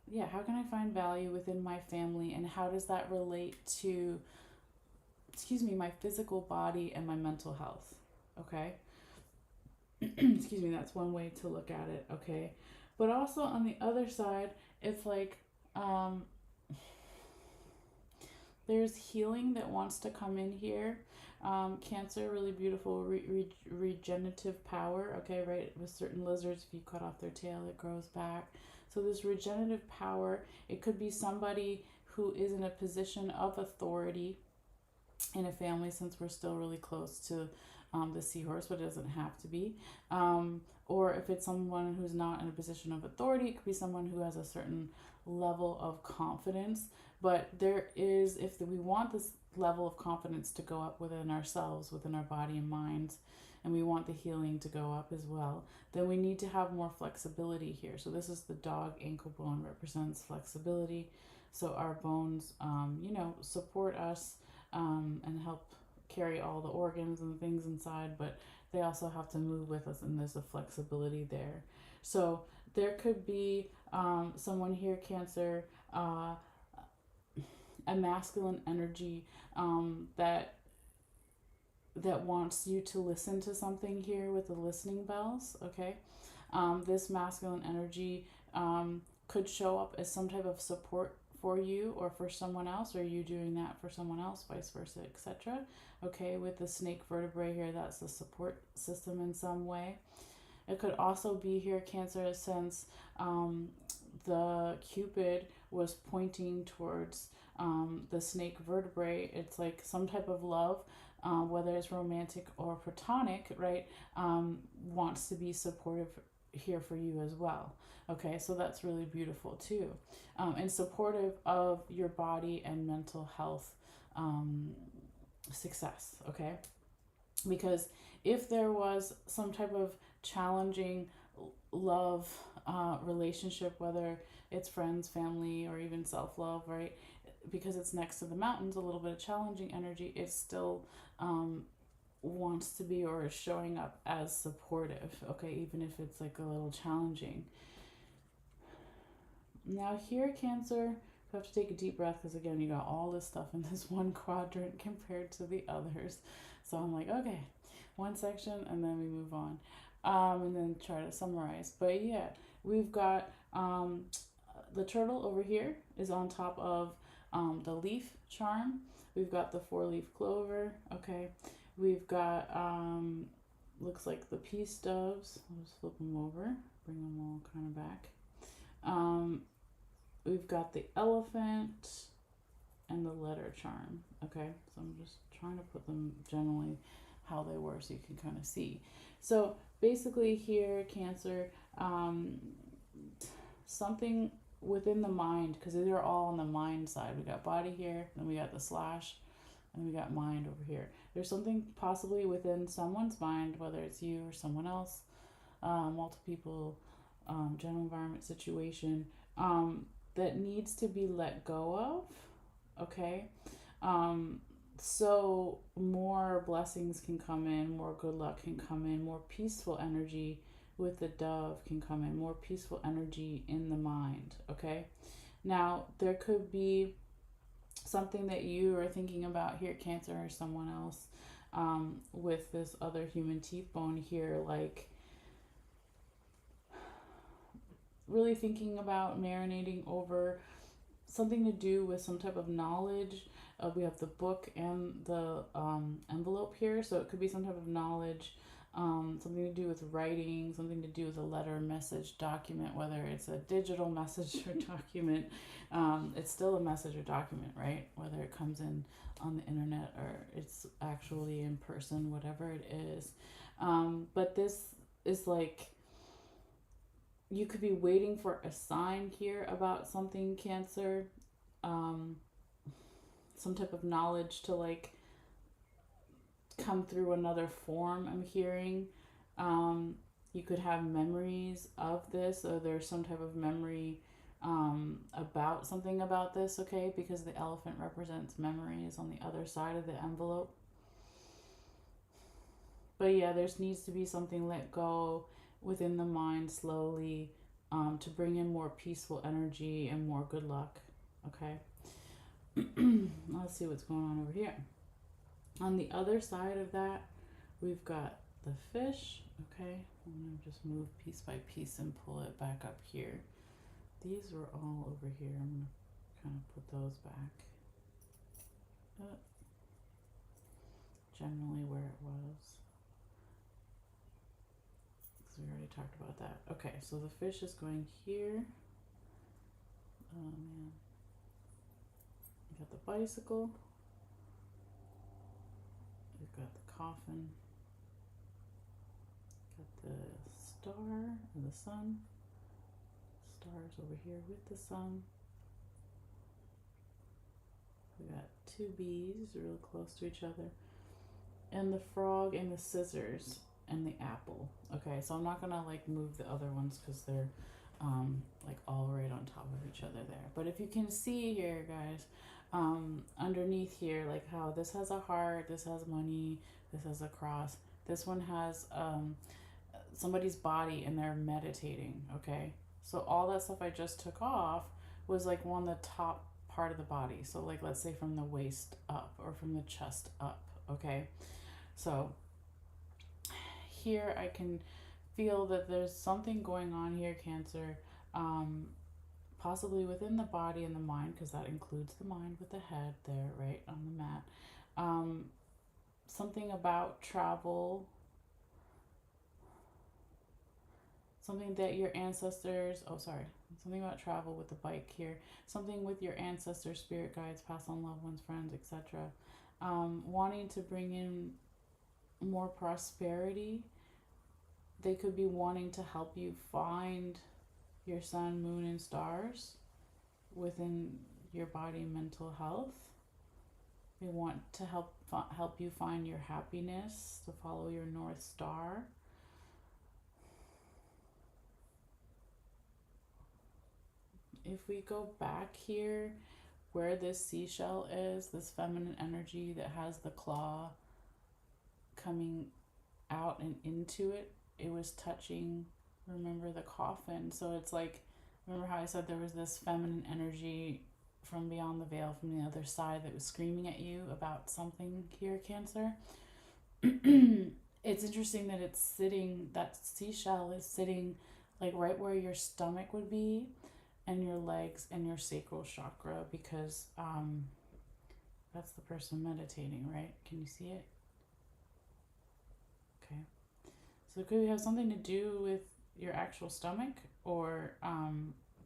can I find value within my family, and how does that relate to, my physical body and my mental health? Okay. That's one way to look at it, okay? But also on the other side, it's like there's healing that wants to come in here. Cancer, really beautiful regenerative power, okay, right? With certain lizards, if you cut off their tail, it grows back. So this regenerative power, it could be somebody who is in a position of authority in a family, since we're still really close to the seahorse, but it doesn't have to be. Or if it's someone who's not in a position of authority, it could be someone who has a certain level of confidence. But there is, if we want this level of confidence to go up within ourselves, within our body and minds, and we want the healing to go up as well, then we need to have more flexibility here. So this is the dog ankle bone, represents flexibility. So our bones, support us and help carry all the organs and things inside, but they also have to move with us, and there's a flexibility there. So there could be someone here, Cancer, a masculine energy that wants you to listen to something here with the listening bells, okay? This masculine energy could show up as some type of support for you or for someone else, or you doing that for someone else, vice versa, etc. Okay, with the snake vertebrae here, that's the support system in some way. It could also be here, Cancer, since the Cupid was pointing towards the snake vertebrae. It's like some type of love, whether it's romantic or platonic, right? Wants to be supportive here for you as well. Okay, so that's really beautiful too, and supportive of your body and mental health success. Okay, because if there was some type of challenging love relationship, whether it's friends, family, or even self-love, right? Because it's next to the mountains, a little bit of challenging energy, it still wants to be or is showing up as supportive, okay, even if it's like a little challenging. Now here, Cancer, you have to take a deep breath, because again, you got all this stuff in this one quadrant compared to the others. So I'm like, okay, one section and then we move on, and then try to summarize. But yeah, we've got the turtle over here is on top of the leaf charm. We've got the 4-leaf clover, okay. We've got, looks like the peace doves. I'll just flip them over, bring them all kind of back. We've got the elephant and the letter charm, okay. So I'm just trying to put them generally how they were so you can kind of see. So basically here, Cancer, something within the mind, because these are all on the mind side. We got body here, then we got the slash, and we got mind over here. There's something possibly within someone's mind, whether it's you or someone else, multiple people, general environment situation, that needs to be let go of, okay? So more blessings can come in, more good luck can come in, more peaceful energy with the dove can come in, more peaceful energy in the mind, okay? Now, there could be something that you are thinking about here, Cancer, or someone else, with this other human teeth bone here, like really thinking about marinating over something to do with some type of knowledge. We have the book and the envelope here, so it could be some type of knowledge, something to do with writing, something to do with a letter, message, document, whether it's a digital message or document. It's still a message or document, right? Whether it comes in on the internet or it's actually in person, whatever it is. But this is like, you could be waiting for a sign here about something, Cancer. Some type of knowledge to like come through another form, I'm hearing. You could have memories of this, or there's some type of memory about something about this, okay? Because the elephant represents memories on the other side of the envelope. But yeah, there needs to be something let go within the mind slowly, to bring in more peaceful energy and more good luck, okay? Let's see what's going on over here. On the other side of that, we've got the fish, okay? I'm going to just move piece by piece and pull it back up here. These were all over here. I'm going to kind of put those back. Generally where it was. Because we already talked about that. Okay, so the fish is going here. Oh man. We got the bicycle. We've got the coffin. Got the star and the sun. Stars over here with the sun. We got 2 bees real close to each other. And the frog and the scissors and the apple. Okay, so I'm not gonna like move the other ones because they're like all right on top of each other there. But if you can see here, guys, underneath here, like how this has a heart, this has money, this has a cross. This one has somebody's body and they're meditating, okay? So all that stuff I just took off was like on the top part of the body. So like let's say from the waist up or from the chest up, okay? So here I can feel that there's something going on here, Cancer, possibly within the body and the mind, because that includes the mind with the head there, right, on the mat. Something about travel, something that your ancestors, something about travel with the bike here, something with your ancestors, spirit guides, past on loved ones, friends, etc. Wanting to bring in more prosperity. They could be wanting to help you find your sun, moon, and stars within your body, mental health. They want to help you find your happiness, to follow your North Star. If we go back here, where this seashell is, this feminine energy that has the claw coming out and into it, it was touching, remember, the coffin. So it's like, remember how I said there was this feminine energy from beyond the veil, from the other side, that was screaming at you about something here, Cancer? It's interesting that it's sitting, that seashell is sitting like right where your stomach would be, and your legs and your sacral chakra, because that's the person meditating, right? Can you see it? Okay. So it could have something to do with your actual stomach, or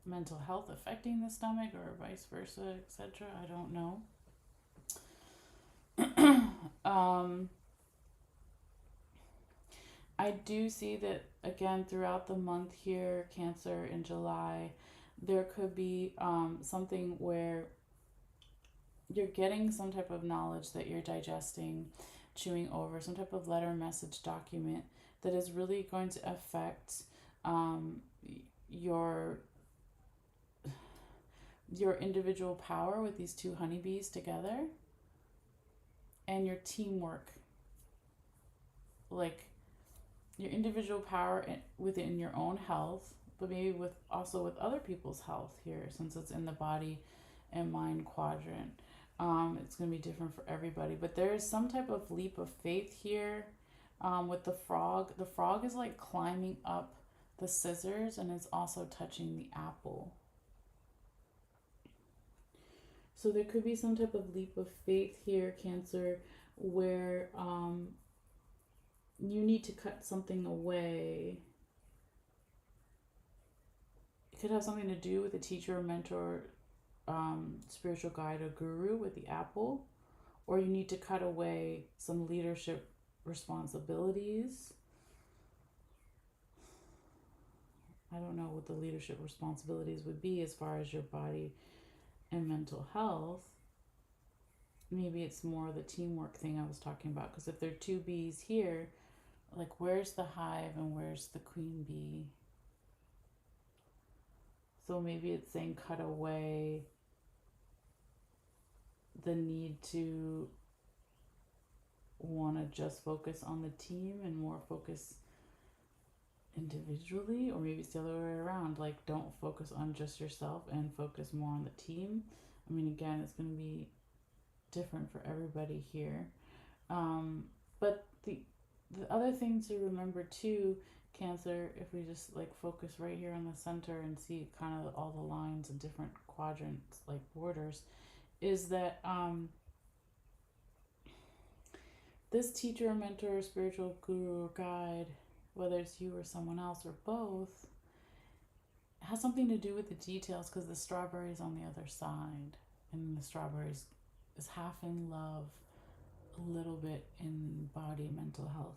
mental health affecting the stomach, or vice versa, etc. I don't know. I do see that again throughout the month here, Cancer, in July, there could be something where you're getting some type of knowledge that you're digesting, chewing over, some type of letter, message, document that is really going to affect your individual power with these two honeybees together, and your teamwork, like your individual power within your own health, but maybe also with other people's health here, since it's in the body and mind quadrant. It's going to be different for everybody, but there is some type of leap of faith here with the frog. The frog is like climbing up the scissors and is also touching the apple. So there could be some type of leap of faith here, Cancer, where you need to cut something away. It could have something to do with a teacher or mentor, spiritual guide or guru with the apple, or you need to cut away some leadership responsibilities. I don't know what the leadership responsibilities would be as far as your body and mental health. Maybe it's more the teamwork thing I was talking about, because if there are two bees here, like where's the hive and where's the queen bee? So maybe it's saying cut away the need to want to just focus on the team and more focus individually, or maybe it's the other way around, like don't focus on just yourself and focus more on the team. I mean, again, it's going to be different for everybody here, but the other thing to remember too, Cancer, if we just like focus right here on the center and see kind of all the lines and different quadrants, like borders, is that this teacher, mentor, spiritual guru, or guide, whether it's you or someone else or both, has something to do with the details, because the strawberry is on the other side, and the strawberries is half in love, a little bit in body, mental health.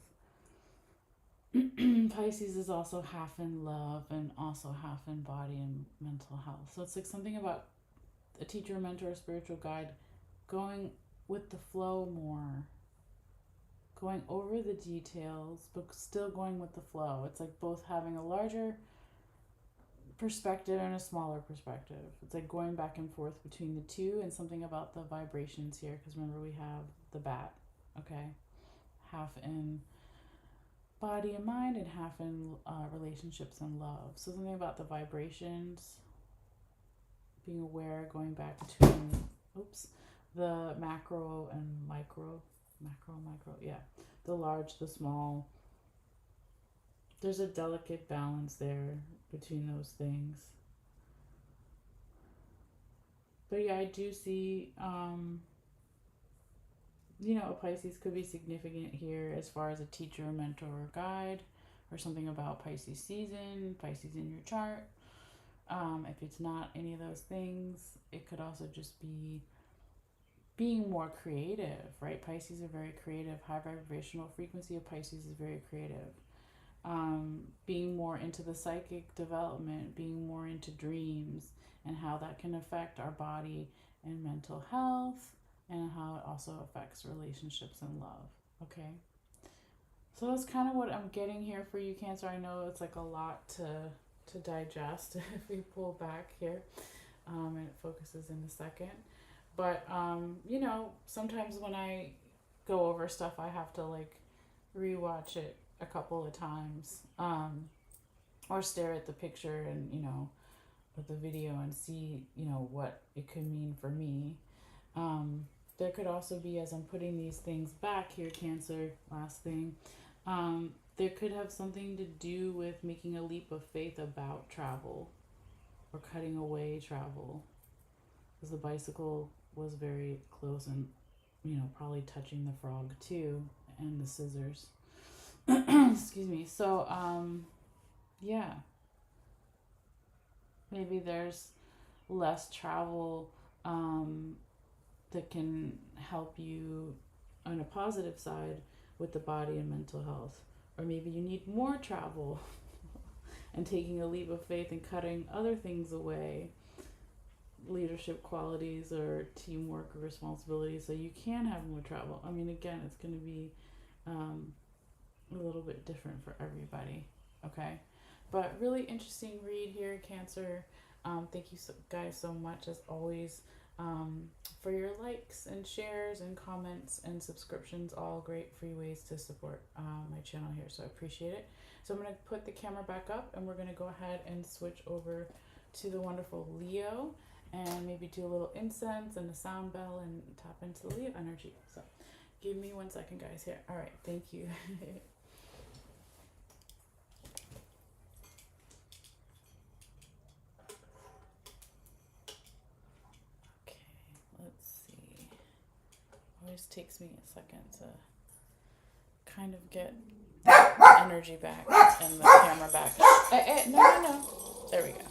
Pisces is also half in love and also half in body and mental health. So it's like something about a teacher, mentor, spiritual guide going with the flow more, going over the details, but still going with the flow. It's like both having a larger perspective and a smaller perspective. It's like going back and forth between the two, and something about the vibrations here, because remember we have the bat, okay? Half in body and mind and half in relationships and love. So something about the vibrations, being aware, going back between, the macro and micro, yeah. The large, the small. There's a delicate balance there between those things. But yeah, I do see, a Pisces could be significant here as far as a teacher, mentor, or guide, or something about Pisces season, Pisces in your chart. If it's not any of those things, it could also just be being more creative, right? Pisces are very creative. High vibrational frequency of Pisces is very creative. Being more into the psychic development, being more into dreams, and how that can affect our body and mental health, and how it also affects relationships and love. Okay, so that's kind of what I'm getting here for you, Cancer. I know it's like a lot to digest if we pull back here, and it focuses in a second. But sometimes when I go over stuff, I have to like rewatch it a couple of times, or stare at the picture and with the video and see what it could mean for me. There could also be, as I'm putting these things back here, Cancer, last thing, there could have something to do with making a leap of faith about travel, or cutting away travel, because the bicycle was very close, and probably touching the frog too, and the scissors. Excuse me. So yeah, maybe there's less travel that can help you on a positive side with the body and mental health. Or maybe you need more travel and taking a leap of faith and cutting other things away, leadership qualities or teamwork or responsibilities, so you can have more travel. I mean, again, it's going to be a little bit different for everybody, okay? But really interesting read here, Cancer. Thank you guys so much, as always, for your likes and shares and comments and subscriptions. All great free ways to support my channel here, so I appreciate it. So I'm going to put the camera back up, and we're going to go ahead and switch over to the wonderful Leo, and maybe do a little incense and a sound bell and tap into the Leo energy. So give me 1 second, guys, here. All right, thank you. Always takes me a second to kind of get energy back and the camera back. No. There we go.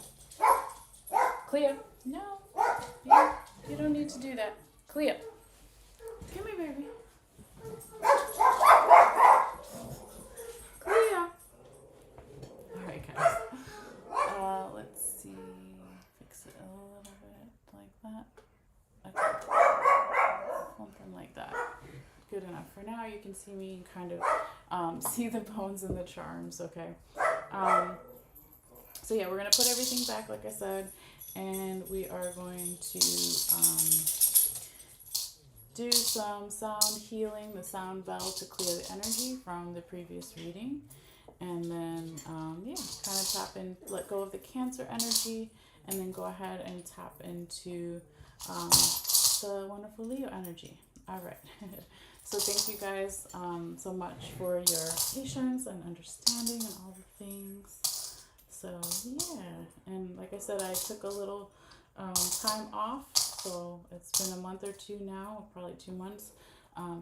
Cleo, no. You don't need to do that. Cleo, come here, baby. Cleo. All right, guys. Let's see. Fix it a little bit like that. Okay. Something like that. Good enough. For now, you can see me and kind of see the bones and the charms, okay? So yeah, we're going to put everything back, like I said, and we are going to do some sound healing, the sound bell, to clear the energy from the previous reading. And then, kind of tap in, let go of the Cancer energy, and then go ahead and tap into the wonderful Leo energy. All right. So thank you guys so much for your patience and understanding and all the things. So yeah, and like I said, I took a little time off, so it's been a month or two now, probably 2 months.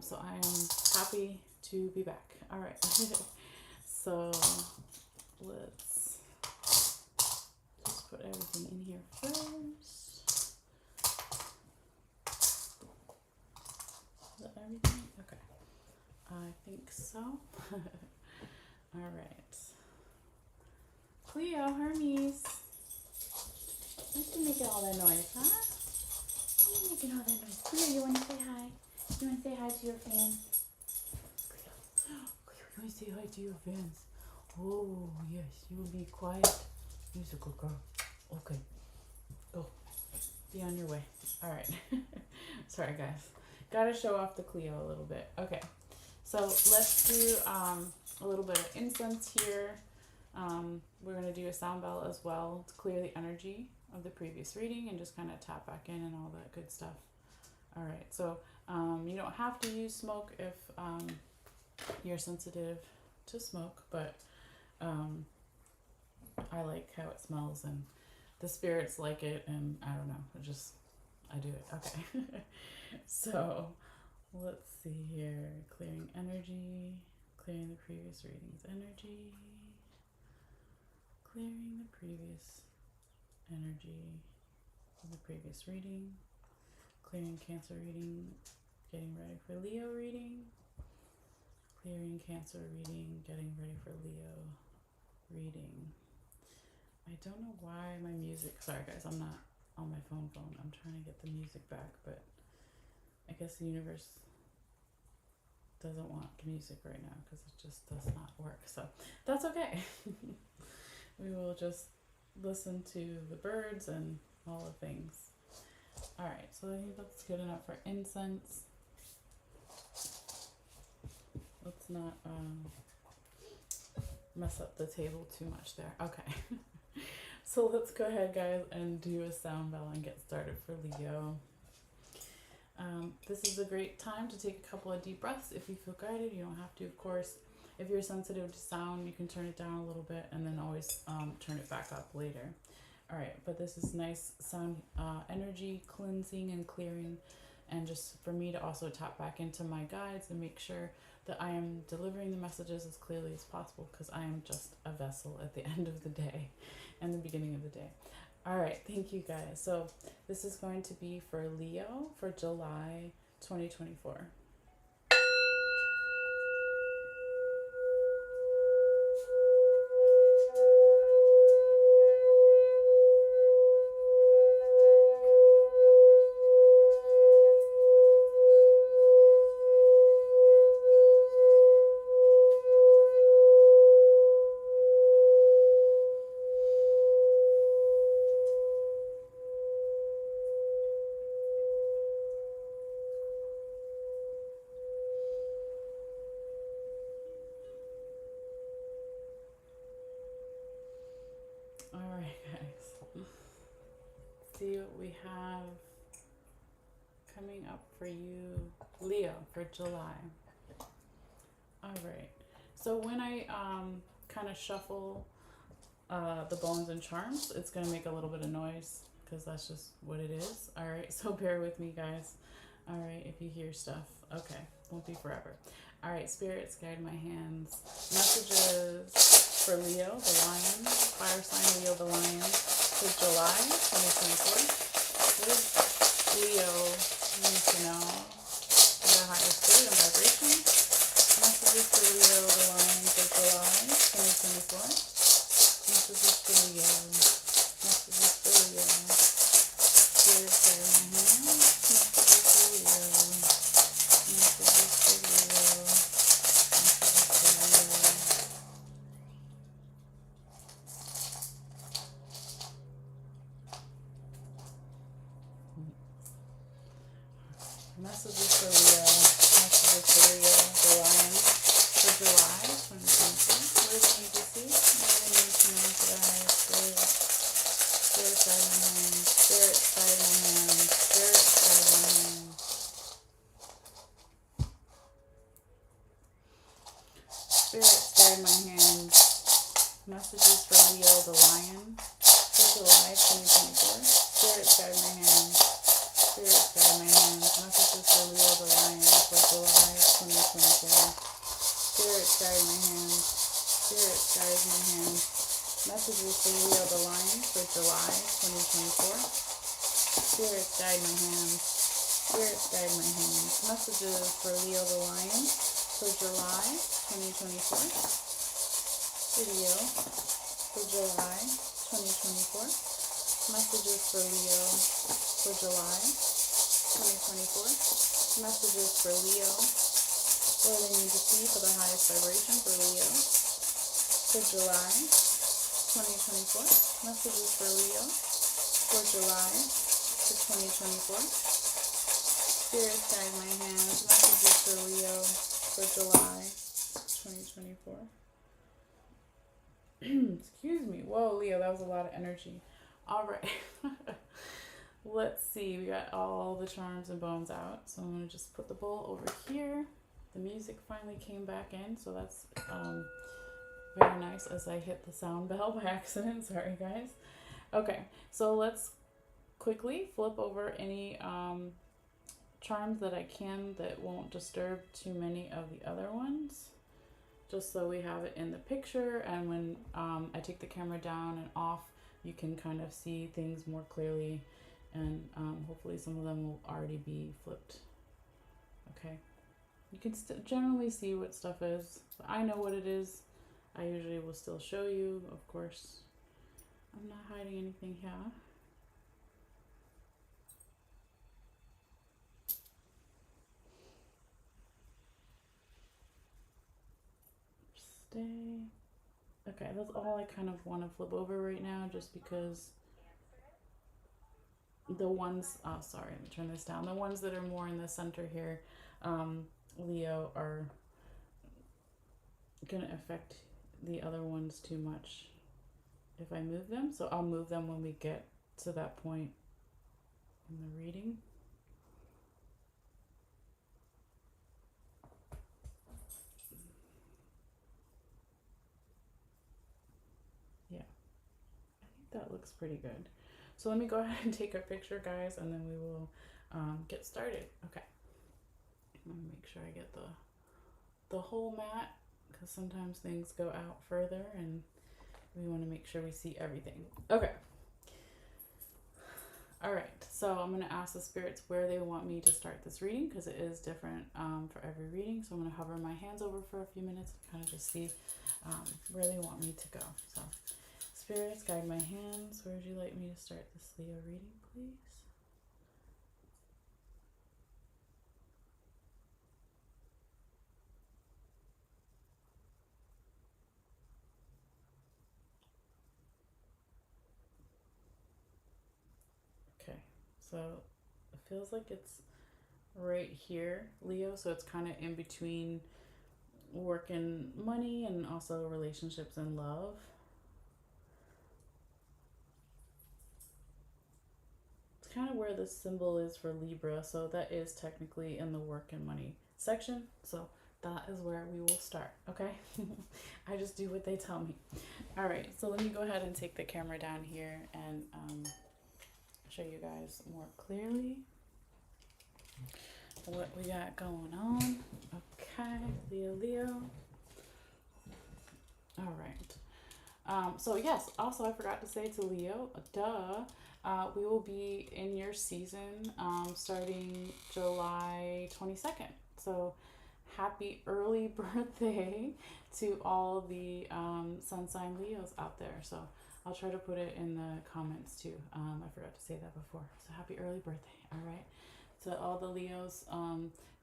So I am happy to be back. All right. So let's just put everything in here first. Is that everything? Okay. I think so. All right. Cleo, Hermes. Why are you making all that noise, huh? Why are you making all that noise? Cleo, you want to say hi? You want to say hi to your fans? Cleo, you want to say hi to your fans? Oh, yes, you will be quiet, musical girl. Okay, go. Be on your way. All right. Sorry, guys. Gotta show off the Clio a little bit. Okay, so let's do a little bit of incense here. We're going to do a sound bell as well to clear the energy of the previous reading and just kind of tap back in and all that good stuff. All right, so you don't have to use smoke if you're sensitive to smoke, but I like how it smells and the spirits like it, and I don't know, I do it. Okay. So let's see here. Clearing energy, clearing the previous reading's energy, clearing the previous energy of the previous reading, clearing Cancer reading, getting ready for Leo reading, clearing Cancer reading, getting ready for Leo reading. I don't know why my music, sorry guys, I'm not on my phone. I'm trying to get the music back, but I guess the universe doesn't want music right now because it just does not work. So that's okay. We will just listen to the birds and all the things. All right, so I think that's good enough for incense. Let's not mess up the table too much there. Okay. So let's go ahead, guys, and do a sound bell and get started for Leo. This is a great time to take a couple of deep breaths if you feel guided. You don't have to, of course. If you're sensitive to sound, you can turn it down a little bit and then always turn it back up later. All right, but this is nice sound energy cleansing and clearing, and just for me to also tap back into my guides and make sure that I am delivering the messages as clearly as possible, because I am just a vessel at the end of the day and the beginning of the day. All right, thank you guys. So this is going to be for Leo for July 2024. All right, guys. See what we have coming up for you, Leo, for July. All right. So when I kind of shuffle the bones and charms, it's going to make a little bit of noise because that's just what it is. All right. So bear with me, guys. All right. If you hear stuff. Okay. Won't be forever. All right. Spirits, guide my hands. Messages for Leo, the lion. Fire sign Leo, the lion. For July 2024. What does Leo need to know for the highest state and vibration? Messages for Leo, the lion, for July 2024. Messages for Leo. Messages for Leo. Spirit guide my hands. Messages for Leo. Messages for Leo. Messages for Leo. Messages for Leo. Messages for Leo, the lion, for July 2024. What do they need to see? What do they need to know for the highest spirit? Spirit guide my hands. Spirit guide my hands. Spirit guide my hands. Spirit guide my hands. Messages for Leo, the lion, for July 2024. Spirit guide my hands. Spirit guide my hands. Messages for Leo, the lion, for July 2024. Spirit guide my hands. Spirit guide my hands. Messages for Leo, the lion, for July 2024. Spirit guide my hands. Spirit guide my hands. Messages for Leo, the lion, for July 2024. Video for July 2024. Messages for Leo for July 2024. Messages for Leo. What do they need to see for the highest vibration for Leo for July 2024. Messages for Leo for July to 2024. Spirit guide my hands. Messages for Leo for July 2024. Excuse me. Whoa, Leo, that was a lot of energy. All right. Let's see. We got all the charms and bones out. So I'm going to just put the bowl over here. The music finally came back in, so that's very nice as I hit the sound bell by accident. Sorry, guys. Okay, so let's quickly flip over any charms that I can that won't disturb too many of the other ones, just so we have it in the picture, and when I take the camera down and off, you can kind of see things more clearly, and hopefully some of them will already be flipped. Okay, you can generally see what stuff is. I know what it is. I usually will still show you, of course. I'm not hiding anything here. Stay. Okay, that's all I kind of want to flip over right now, just because the ones, oh sorry, let me turn this down. The ones that are more in the center here, Leo, are gonna affect the other ones too much if I move them. So I'll move them when we get to that point in the reading. Yeah, I think that looks pretty good. So let me go ahead and take a picture, guys, and then we will get started. Okay, let me make sure I get the whole mat, because sometimes things go out further and we want to make sure we see everything. Okay. All right, so I'm going to ask the spirits where they want me to start this reading, because it is different for every reading. So I'm going to hover my hands over for a few minutes and kind of just see where they want me to go. So spirits, guide my hands. Where would you like me to start this Leo reading, please? Okay, so it feels like it's right here, Leo. So it's kind of in between work and money, and also relationships and love. It's kind of where the symbol is for Libra, so that is technically in the work and money section. So that is where we will start, okay? I just do what they tell me. All right, so let me go ahead and take the camera down here and show you guys more clearly what we got going on. Okay, Leo. All right. So yes, also I forgot to say to Leo, we will be in your season starting July 22nd. So happy early birthday to all the sun sign Leos out there. So I'll try to put it in the comments too. I forgot to say that before. So happy early birthday. All right. To all the Leos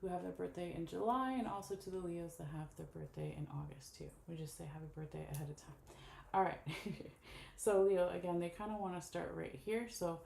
who have their birthday in July, and also to the Leos that have their birthday in August too. We just say happy birthday ahead of time. All right. So Leo, again, they kind of want to start right here. So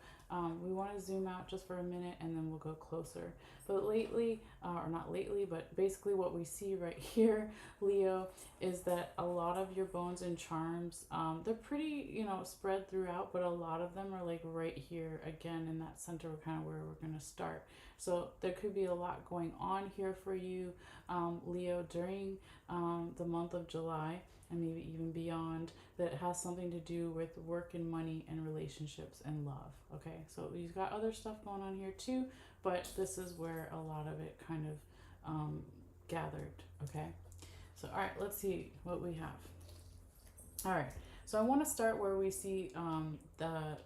we want to zoom out just for a minute and then we'll go closer. But lately, or not lately, but basically what we see right here, Leo, is that a lot of your bones and charms, they're pretty, spread throughout, but a lot of them are like right here again in that center, kind of where we're going to start. So there could be a lot going on here for you, Leo, during the month of July, and maybe even beyond, that has something to do with work and money and relationships and love. Okay, so you've got other stuff going on here too, but this is where a lot of it kind of gathered. Okay, so all right, let's see what we have. All right, so I want to start where we see the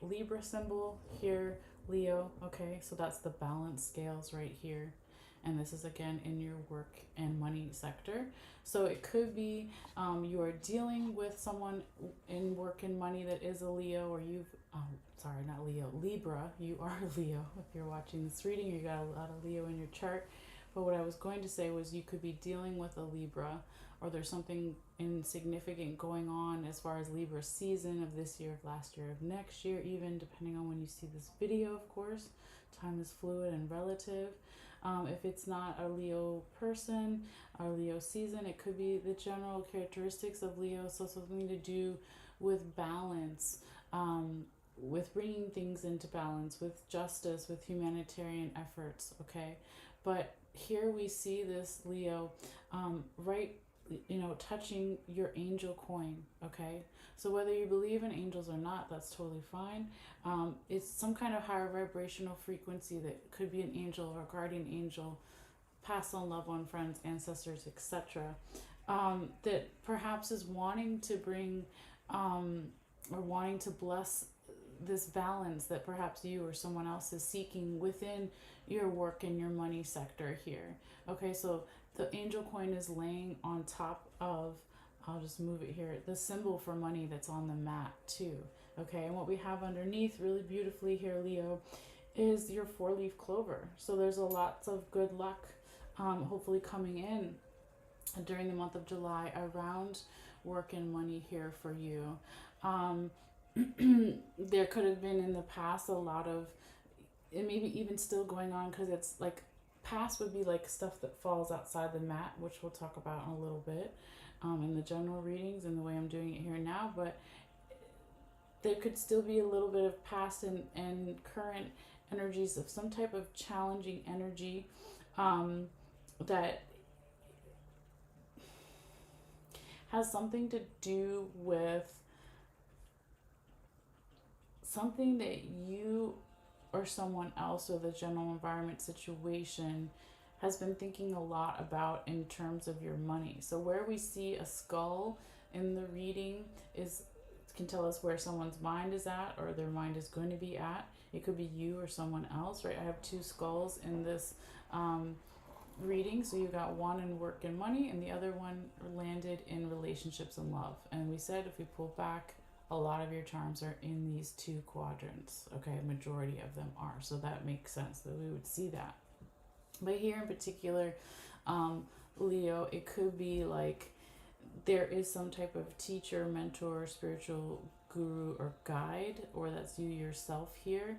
Libra symbol here, Leo. Okay, so that's the balance scales right here. And this is again in your work and money sector. So it could be you are dealing with someone in work and money that is a Leo, or Libra. You are Leo. If you're watching this reading, you got a lot of Leo in your chart. But what I was going to say was you could be dealing with a Libra or there's something insignificant going on as far as Libra season of this year, of last year, of next year, even depending on when you see this video, of course. Time is fluid and relative. If it's not a Leo person or Leo season, it could be the general characteristics of Leo. So something to do with balance, with bringing things into balance, with justice, with humanitarian efforts, okay? But here we see this Leo, right, touching your angel coin, okay? So whether you believe in angels or not, that's totally fine. It's some kind of higher vibrational frequency that could be an angel or a guardian angel, past on loved one, friends, ancestors, etc. That perhaps is wanting to bring, or wanting to bless this balance that perhaps you or someone else is seeking within your work and your money sector here. Okay, so the angel coin is laying on top of, I'll just move it here, the symbol for money that's on the mat too. Okay, and what we have underneath really beautifully here, Leo, is your 4-leaf clover. So there's a lots of good luck, hopefully coming in during the month of July around work and money here for you. There could have been in the past a lot of, and maybe even still going on, because it's like past would be like stuff that falls outside the mat, which we'll talk about in a little bit, in the general readings and the way I'm doing it here now. But there could still be a little bit of past and current energies of some type of challenging energy, that has something to do with something that you or someone else or the general environment situation has been thinking a lot about in terms of your money. So where we see a skull in the reading is can tell us where someone's mind is at, or their mind is going to be at. It could be you or someone else, right? I have 2 skulls in this reading. So you got one in work and money, and the other one landed in relationships and love. And we said if we pull back, a lot of your charms are in these 2 quadrants. Okay, majority of them are. So that makes sense that we would see that. But here in particular, Leo, it could be like there is some type of teacher, mentor, spiritual guru, or guide, or that's you yourself here,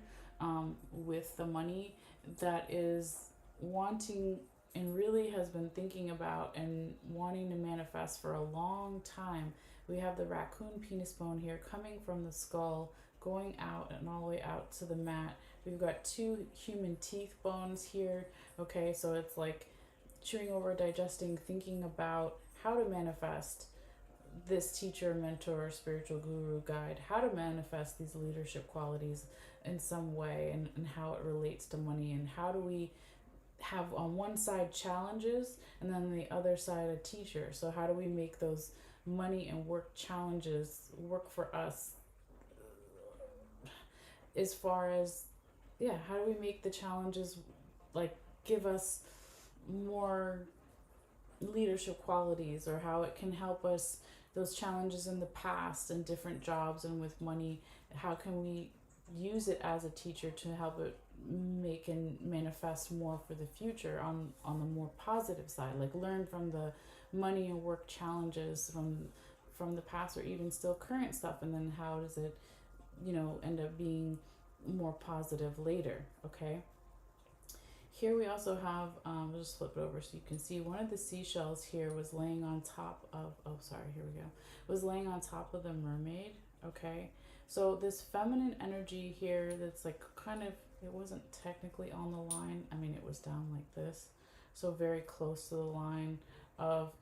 with the money, that is wanting and really has been thinking about and wanting to manifest for a long time. We have the raccoon penis bone here coming from the skull, going out and all the way out to the mat. We've got 2 human teeth bones here. Okay, so it's like chewing over, digesting, thinking about how to manifest this teacher, mentor, spiritual guru, guide, how to manifest these leadership qualities in some way, and how it relates to money, and how do we have on one side challenges and then on the other side a teacher. So how do we make those money and work challenges work for us, as far as, yeah, how do we make the challenges like give us more leadership qualities, or how it can help us, those challenges in the past and different jobs and with money, how can we use it as a teacher to help it make and manifest more for the future on the more positive side, like learn from the money and work challenges from the past, or even still current stuff, and then how does it end up being more positive later. Okay, here we also have, we'll just flip it over so you can see, one of the seashells here was laying on top of, here we go, was laying on top of the mermaid. Okay, so this feminine energy here that's like kind of, it wasn't technically on the line. I mean, it was down like this. So very close to the line of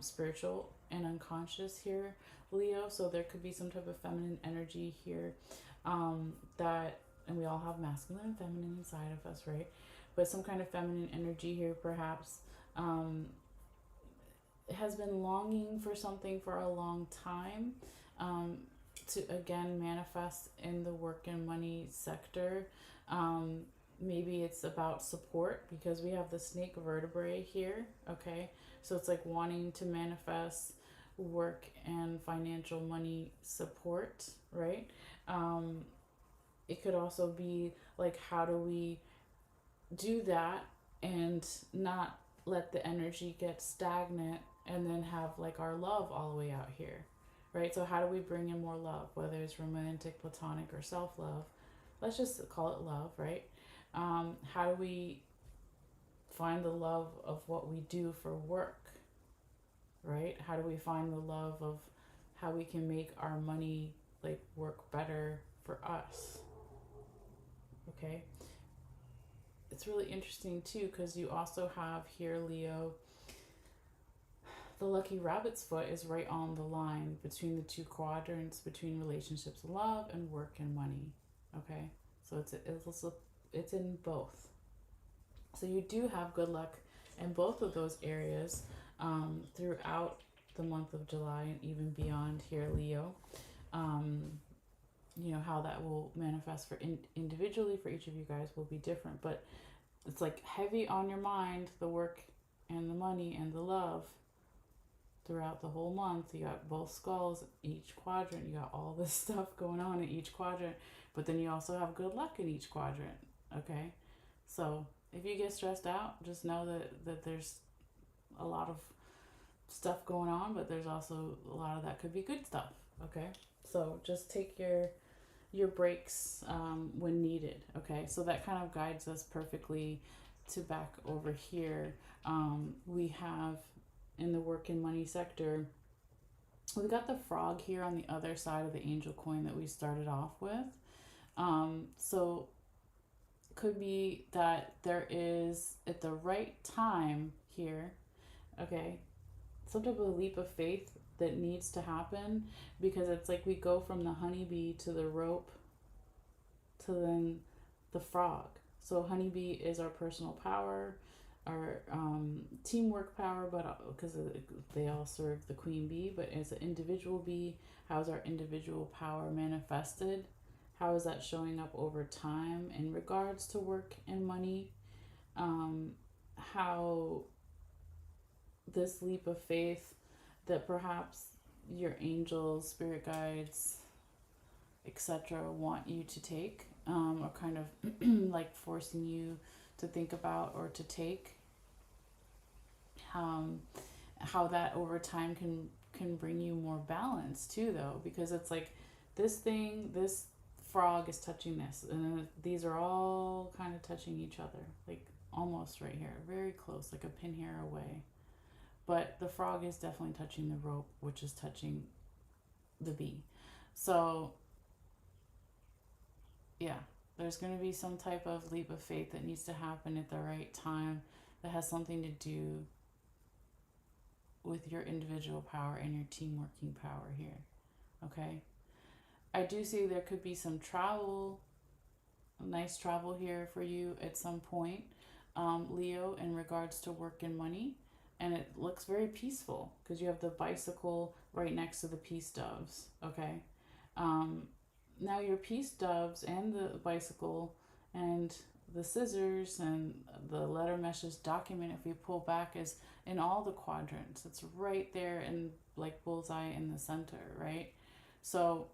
spiritual and unconscious here, Leo. So there could be some type of feminine energy here, that, and we all have masculine and feminine inside of us, right? But some kind of feminine energy here perhaps has been longing for something for a long time, to again manifest in the work and money sector. Maybe it's about support, because we have the snake vertebrae here. Okay, so it's like wanting to manifest work and financial money support, right? It could also be like, how do we do that and not let the energy get stagnant and then have like our love all the way out here, right? So how do we bring in more love, whether it's romantic, platonic, or self-love? Let's just call it love, right? How do we find the love of what we do for work, right? How do we find the love of how we can make our money like work better for us? Okay, it's really interesting too because you also have here, Leo, the lucky rabbit's foot is right on the line between the two quadrants between relationships, love, and work and money. Okay, so it's in both. So you do have good luck in both of those areas throughout the month of July and even beyond here, Leo. Um, you know how that will manifest for individually for each of you guys will be different, but it's like heavy on your mind, the work and the money and the love throughout the whole month. You got both skulls, each quadrant. You got all this stuff going on in each quadrant, but then you also have good luck in each quadrant. Okay, so if you get stressed out, just know that there's a lot of stuff going on, but there's also a lot of that could be good stuff. Okay, so just take your breaks when needed. Okay, so that kind of guides us perfectly to back over here. We have in the work and money sector, we've got the frog here on the other side of the angel coin that we started off with. So could be that there is at the right time here, okay, some type of leap of faith that needs to happen, because it's like we go from the honeybee to the rope to then the frog. So honeybee is our personal power, our teamwork power, but because they all serve the queen bee, but as an individual bee, how's our individual power manifested? How is that showing up over time in regards to work and money? How this leap of faith that perhaps your angels, spirit guides, etc., want you to take, or kind of like forcing you to think about or to take. How that over time can bring you more balance too, though, because it's like this frog is touching this, and these are all kind of touching each other, like almost right here, very close, like a pin hair away. But the frog is definitely touching the rope, which is touching the bee. So yeah, there's going to be some type of leap of faith that needs to happen at the right time that has something to do with your individual power and your team working power here. Okay, I do see there could be some travel, nice travel here for you at some point, Leo, in regards to work and money. And it looks very peaceful because you have the bicycle right next to the peace doves. Okay, now your peace doves and the bicycle and the scissors and the letter meshes document, if we pull back, is in all the quadrants. It's right there in like bullseye in the center, right? So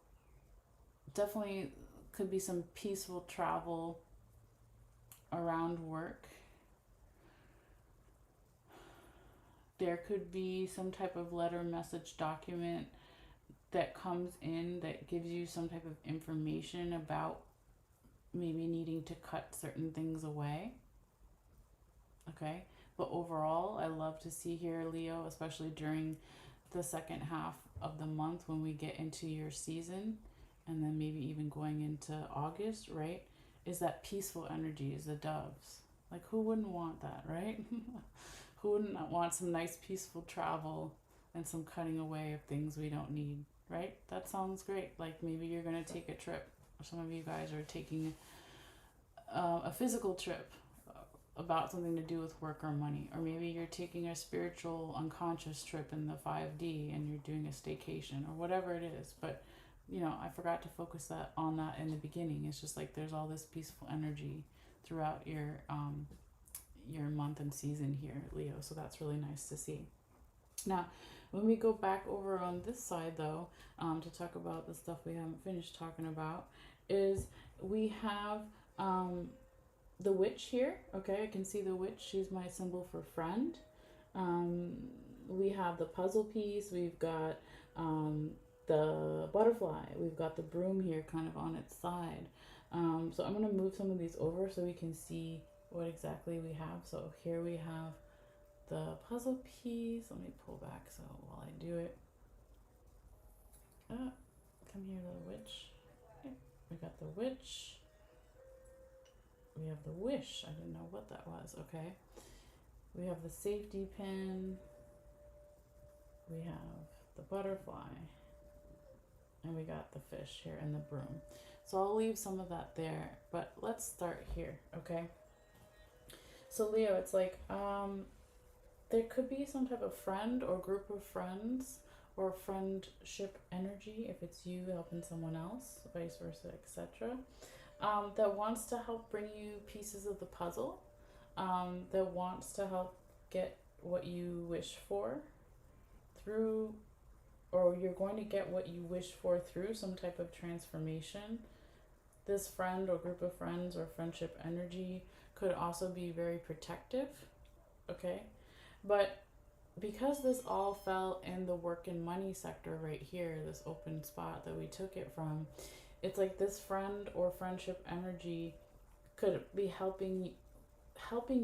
definitely could be some peaceful travel around work. There could be some type of letter message document that comes in that gives you some type of information about maybe needing to cut certain things away. Okay, but overall, I love to see here, Leo, especially during the second half of the month when we get into your season, and then maybe even going into August, right? Is that peaceful energy, is the doves. Like, who wouldn't want that, right? Who wouldn't want some nice peaceful travel and some cutting away of things we don't need, right? That sounds great. Like maybe you're going to take a trip, or some of you guys are taking a physical trip about something to do with work or money, or maybe you're taking a spiritual unconscious trip in the 5D and you're doing a staycation or whatever it is. But you know, I forgot to focus on that in the beginning. It's just like there's all this peaceful energy throughout your month and season here, Leo. So that's really nice to see. Now, when we go back over on this side, though, to talk about the stuff we haven't finished talking about, is we have the witch here. Okay, I can see the witch. She's my symbol for friend. we have the puzzle piece, we've got the butterfly, we've got the broom here kind of on its side. So I'm going to move some of these over so we can see what exactly we have. So here we have the puzzle piece. Let me pull back so while I do it. Come here, little witch. Okay. We got the witch. We have the wish. I didn't know what that was. Okay. We have the safety pin. We have the butterfly. And we got the fish here and the broom. So I'll leave some of that there, but let's start here, okay? So Leo, it's like there could be some type of friend or group of friends or friendship energy if it's you helping someone else, vice versa, etc. That wants to help bring you pieces of the puzzle, that wants to help get what you wish for through, or you're going to get what you wish for through some type of transformation. This friend or group of friends or friendship energy could also be very protective, okay? But because this all fell in the work and money sector right here, this open spot that we took it from, it's like this friend or friendship energy could be helping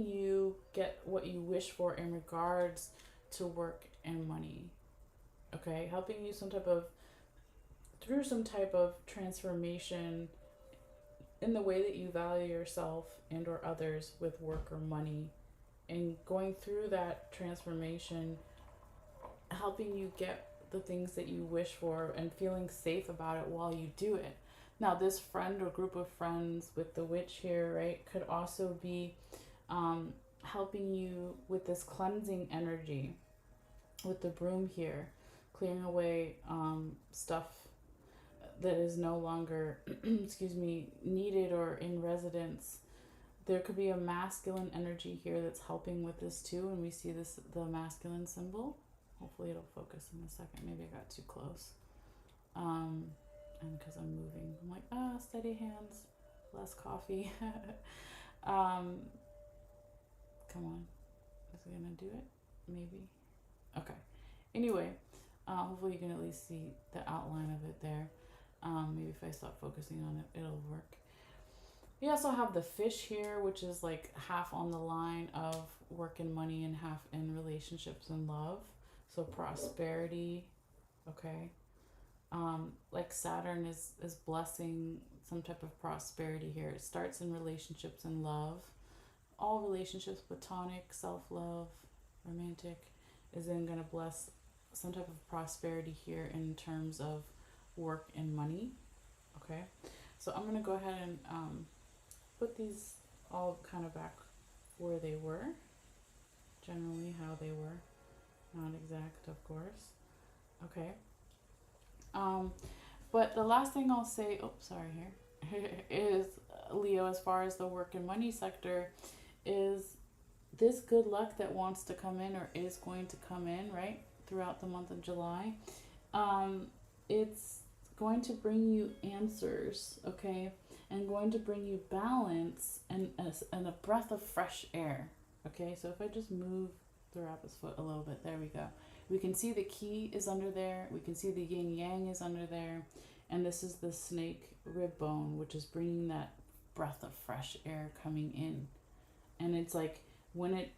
you get what you wish for in regards to work and money, okay? Helping you through some type of transformation in the way that you value yourself and or others with work or money, and going through that transformation, helping you get the things that you wish for and feeling safe about it while you do it. Now this friend or group of friends with the witch here, right, could also be helping you with this cleansing energy with the broom here, clearing away stuff that is no longer excuse me, needed or in residence. There could be a masculine energy here that's helping with this too, and we see this, the masculine symbol. Hopefully it'll focus in a second. Maybe I got too close. And because I'm moving, I'm like, steady hands, less coffee. Come on, is it gonna do it? Maybe. Okay. Anyway, hopefully you can at least see the outline of it there. Maybe if I stop focusing on it, it'll work. We also have the fish here, which is like half on the line of work and money and half in relationships and love. So prosperity, okay. Like Saturn is blessing some type of prosperity here. It starts in relationships and love. All relationships, platonic, self-love, romantic, is then going to bless some type of prosperity here in terms of work and money, okay? So I'm going to go ahead and put these all kind of back where they were, generally how they were, not exact, of course, okay? But the last thing I'll say, here, is Leo, as far as the work and money sector, is this good luck that wants to come in or is going to come in, right, throughout the month of July. It's going to bring you answers, okay, and going to bring you balance and a breath of fresh air, okay? So if I just move the rabbit's foot a little bit, there we go. We can see the key is under there. We can see the yin yang is under there. And this is the snake rib bone, which is bringing that breath of fresh air coming in. And it's like when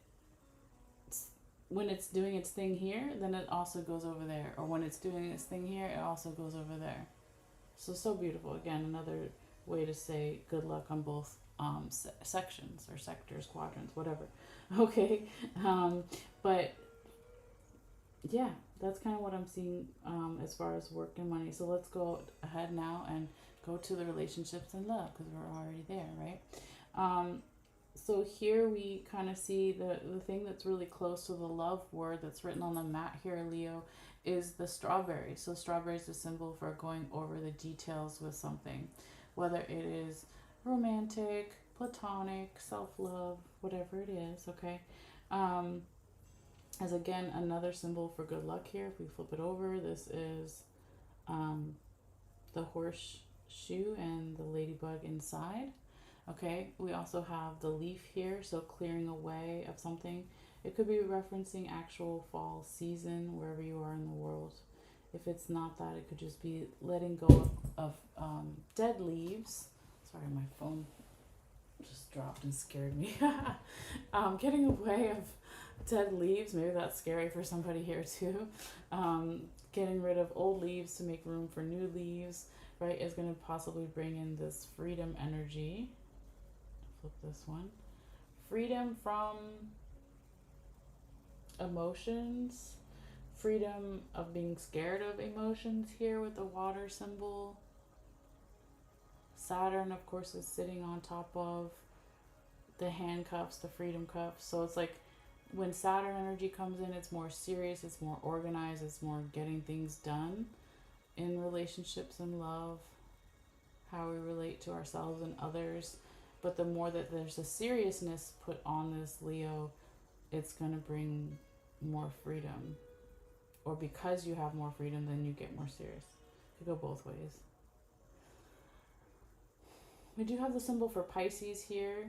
it's doing its thing here, then it also goes over there. Or when it's doing its thing here, it also goes over there. So beautiful. Again, another way to say good luck on both sections or sectors, quadrants, whatever. Okay. But yeah, that's kind of what I'm seeing as far as work and money. So let's go ahead now and go to the relationships and love, because we're already there, right? So here we kind of see the thing that's really close to the love word that's written on the mat here, Leo, is the strawberry. So strawberry is a symbol for going over the details with something, whether it is romantic, platonic, self-love, whatever it is, okay? As again, another symbol for good luck here. If we flip it over, this is the horseshoe and the ladybug inside. Okay, we also have the leaf here, so clearing away of something. It could be referencing actual fall season wherever you are in the world. If it's not that, it could just be letting go of dead leaves. Sorry, my phone just dropped and scared me. Getting away of dead leaves, maybe that's scary for somebody here too. Getting rid of old leaves to make room for new leaves, right, is going to possibly bring in this freedom energy. Flip this one. Freedom from emotions, freedom of being scared of emotions here with the water symbol. Saturn, of course, is sitting on top of the handcuffs, the freedom cuffs. So it's like when Saturn energy comes in, it's more serious, it's more organized, it's more getting things done in relationships and love, how we relate to ourselves and others. But the more that there's a seriousness put on this, Leo, it's going to bring more freedom. Or because you have more freedom, then you get more serious. It could go both ways. We do have the symbol for Pisces here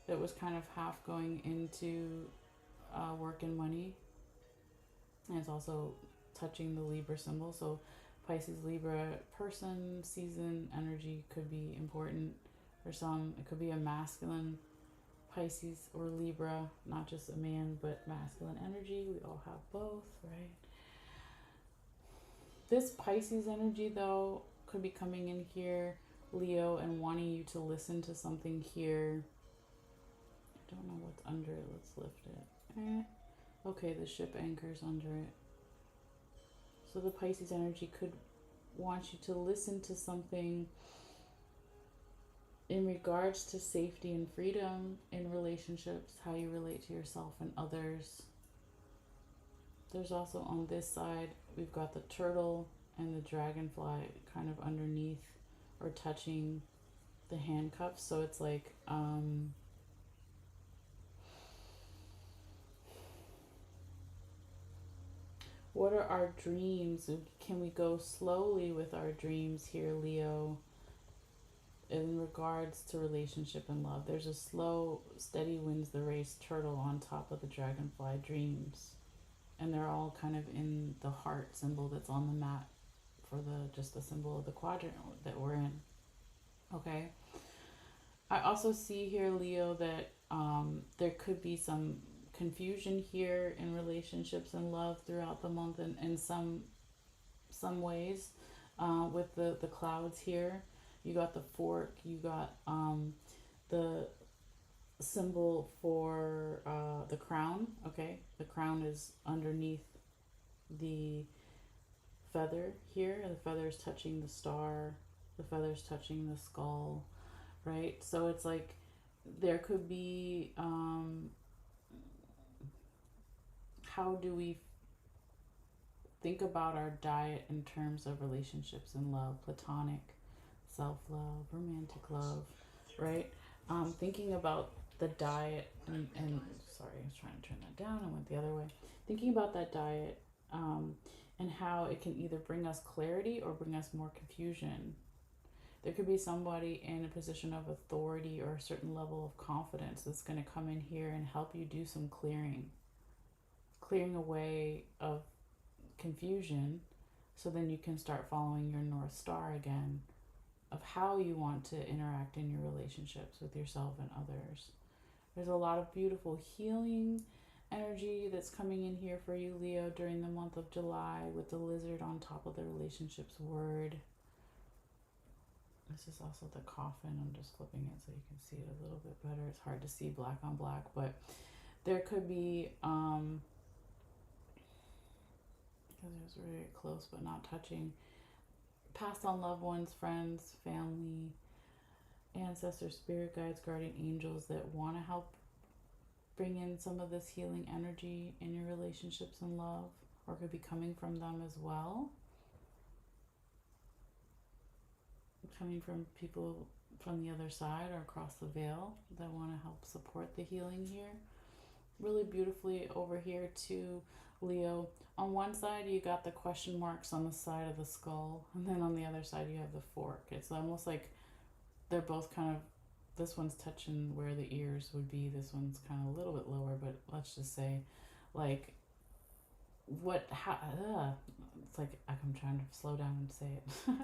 that was kind of half going into work and money. And it's also touching the Libra symbol. So Pisces, Libra, person, season, energy could be important for some. It could be a masculine Pisces or Libra, not just a man, but masculine energy. We all have both, right? This Pisces energy, though, could be coming in here, Leo, and wanting you to listen to something here. I don't know what's under it. Let's lift it. Okay, the ship anchors under it. So the Pisces energy could want you to listen to something in regards to safety and freedom in relationships, how you relate to yourself and others. There's also on this side, we've got the turtle and the dragonfly kind of underneath or touching the handcuffs. So it's like, what are our dreams? Can we go slowly with our dreams here, Leo, in regards to relationship and love? There's a slow, steady wins the race turtle on top of the dragonfly dreams. And they're all kind of in the heart symbol that's on the mat for just the symbol of the quadrant that we're in. Okay. I also see here, Leo, that there could be some confusion here in relationships and love throughout the month in some ways, with the clouds here. You got the fork, you got the symbol for the crown. Okay, the crown is underneath the feather here, and the feather's touching the star, the feather's touching the skull, right? So it's like there could be how do we think about our diet in terms of relationships and love, platonic, self-love, romantic love, right? Thinking about the diet and sorry, I was trying to turn that down. I went the other way. Thinking about that diet and how it can either bring us clarity or bring us more confusion. There could be somebody in a position of authority or a certain level of confidence that's going to come in here and help you do some clearing away of confusion, so then you can start following your North Star again of how you want to interact in your relationships with yourself and others. There's a lot of beautiful healing energy that's coming in here for you, Leo, during the month of July with the lizard on top of the relationships word. This is also the coffin. I'm just flipping it so you can see it a little bit better. It's hard to see black on black, but there could be because it was very close but not touching, passed on loved ones, friends, family, ancestors, spirit guides, guardian angels that want to help bring in some of this healing energy in your relationships and love, or could be coming from them as well. Coming from people from the other side or across the veil that want to help support the healing here. Really beautifully over here too, Leo. On one side you got the question marks on the side of the skull, and then on the other side you have the fork. It's almost like they're both kind of this one's touching where the ears would be. This one's kind of a little bit lower, but let's just say, like, it's like I'm trying to slow down and say it.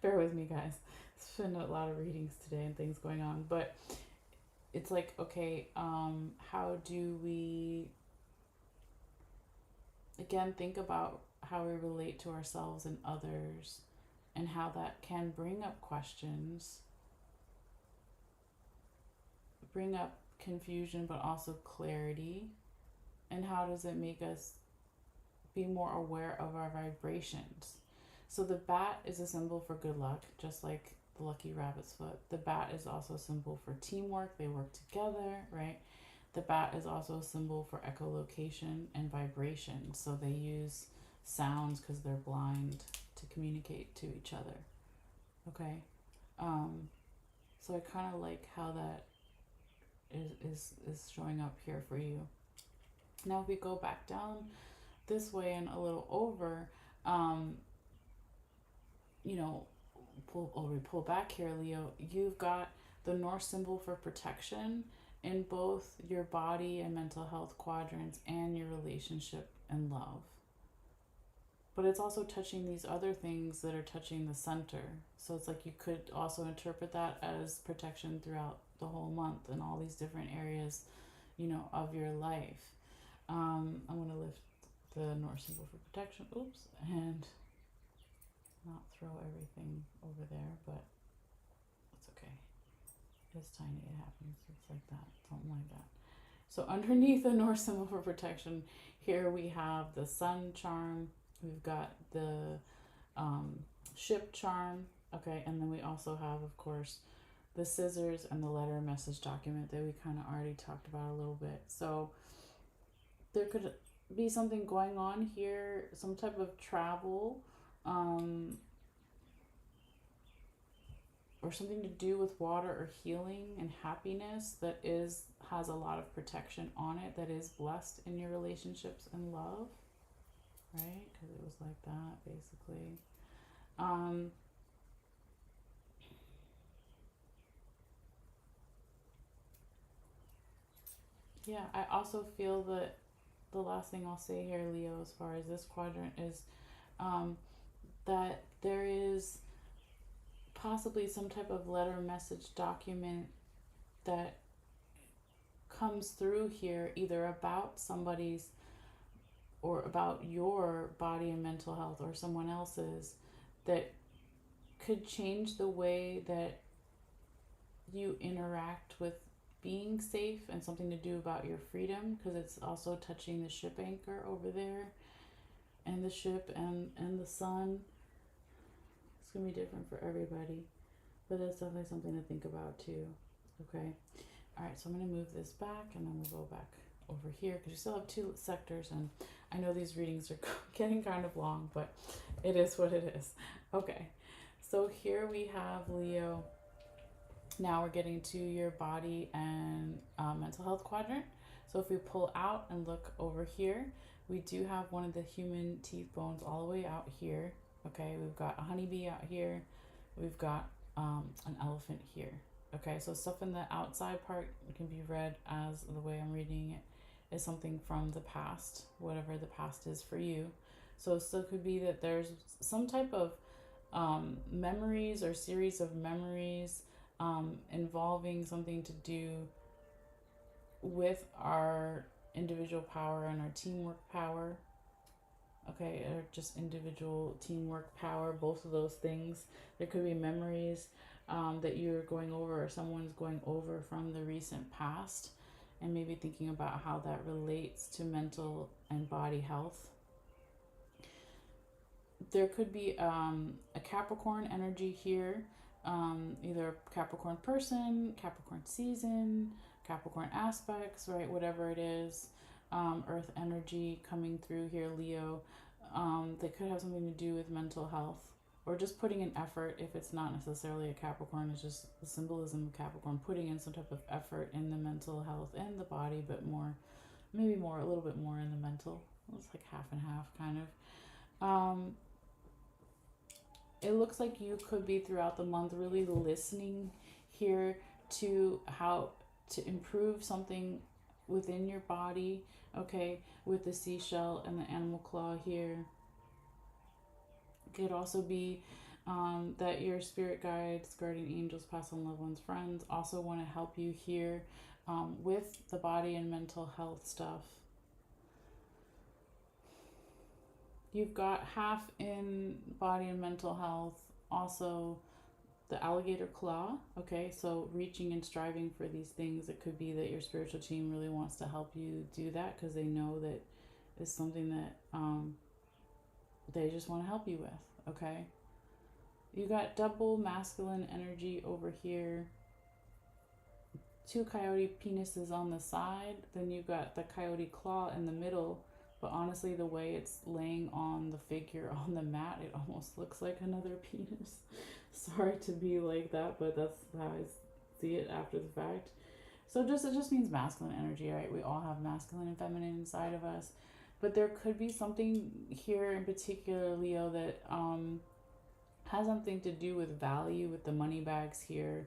Bear with me, guys. It's been a lot of readings today and things going on, but it's like, okay, how do we again think about how we relate to ourselves and others, and how that can bring up questions, bring up confusion, but also clarity, and how does it make us be more aware of our vibrations. So the bat is a symbol for good luck, just like the lucky rabbit's foot. The bat is also a symbol for teamwork. They work together, right? The bat is also a symbol for echolocation and vibration. So they use sounds because they're blind to communicate to each other. Okay. So I kind of like how that is showing up here for you. Now if we go back down this way and a little over, pull back here, Leo, you've got the Norse symbol for protection in both your body and mental health quadrants and your relationship and love. But it's also touching these other things that are touching the center. So it's like you could also interpret that as protection throughout the whole month in all these different areas, of your life. I'm going to lift the Norse symbol for protection, and not throw everything over there, but it's okay. It's tiny, it happens. It's like that, something like that. So underneath the Norse symbol for protection, here we have the sun charm, we've got the ship charm, okay, and then we also have, of course, the scissors and the letter message document that we kind of already talked about a little bit. So there could be something going on here, some type of travel, or something to do with water or healing and happiness that has a lot of protection on it, that is blessed in your relationships and love, right? Because it was like that, basically. Yeah, I also feel that the last thing I'll say here, Leo, as far as this quadrant is that there is possibly some type of letter message document that comes through here, either about somebody's or about your body and mental health or someone else's, that could change the way that you interact with being safe, and something to do about your freedom, because it's also touching the ship anchor over there, and the ship and the sun. It's going to be different for everybody, but it's definitely something to think about too. Okay. All right, so I'm going to move this back, and then we'll go back over here, because you still have two sectors, and I know these readings are getting kind of long, but it is what it is. Okay, so here we have Leo. Now we're getting to your body and mental health quadrant. So if we pull out and look over here, we do have one of the human teeth bones all the way out here. Okay, we've got a honeybee out here. We've got an elephant here. Okay, so stuff in the outside part can be read as, the way I'm reading it, is something from the past, whatever the past is for you. So it still could be that there's some type of memories or series of memories involving something to do with our individual power and our teamwork power. Okay, or just individual teamwork power, both of those things. There could be memories that you're going over, or someone's going over from the recent past, and maybe thinking about how that relates to mental and body health. There could be a Capricorn energy here, either a Capricorn person, Capricorn season, Capricorn aspects, right? Whatever it is, Earth energy coming through here, Leo. They could have something to do with mental health, or just putting in effort. If it's not necessarily a Capricorn, it's just the symbolism of Capricorn, putting in some type of effort in the mental health and the body, but a little bit more in the mental. It's like half and half, kind of. It looks like you could be throughout the month really listening here to how to improve something within your body, okay, with the seashell and the animal claw here. It could also be that your spirit guides, guardian angels, past and loved ones, friends also want to help you here with the body and mental health stuff. You've got half in body and mental health, also the alligator claw, okay? So reaching and striving for these things, it could be that your spiritual team really wants to help you do that because they know that it's something that they just want to help you with, okay? You got double masculine energy over here. 2 coyote penises on the side. Then you got the coyote claw in the middle. But honestly, the way it's laying on the figure on the mat, it almost looks like another penis. Sorry to be like that, but that's how I see it after the fact. So it just means masculine energy, right? We all have masculine and feminine inside of us. But there could be something here in particular, Leo, that has something to do with value with the money bags here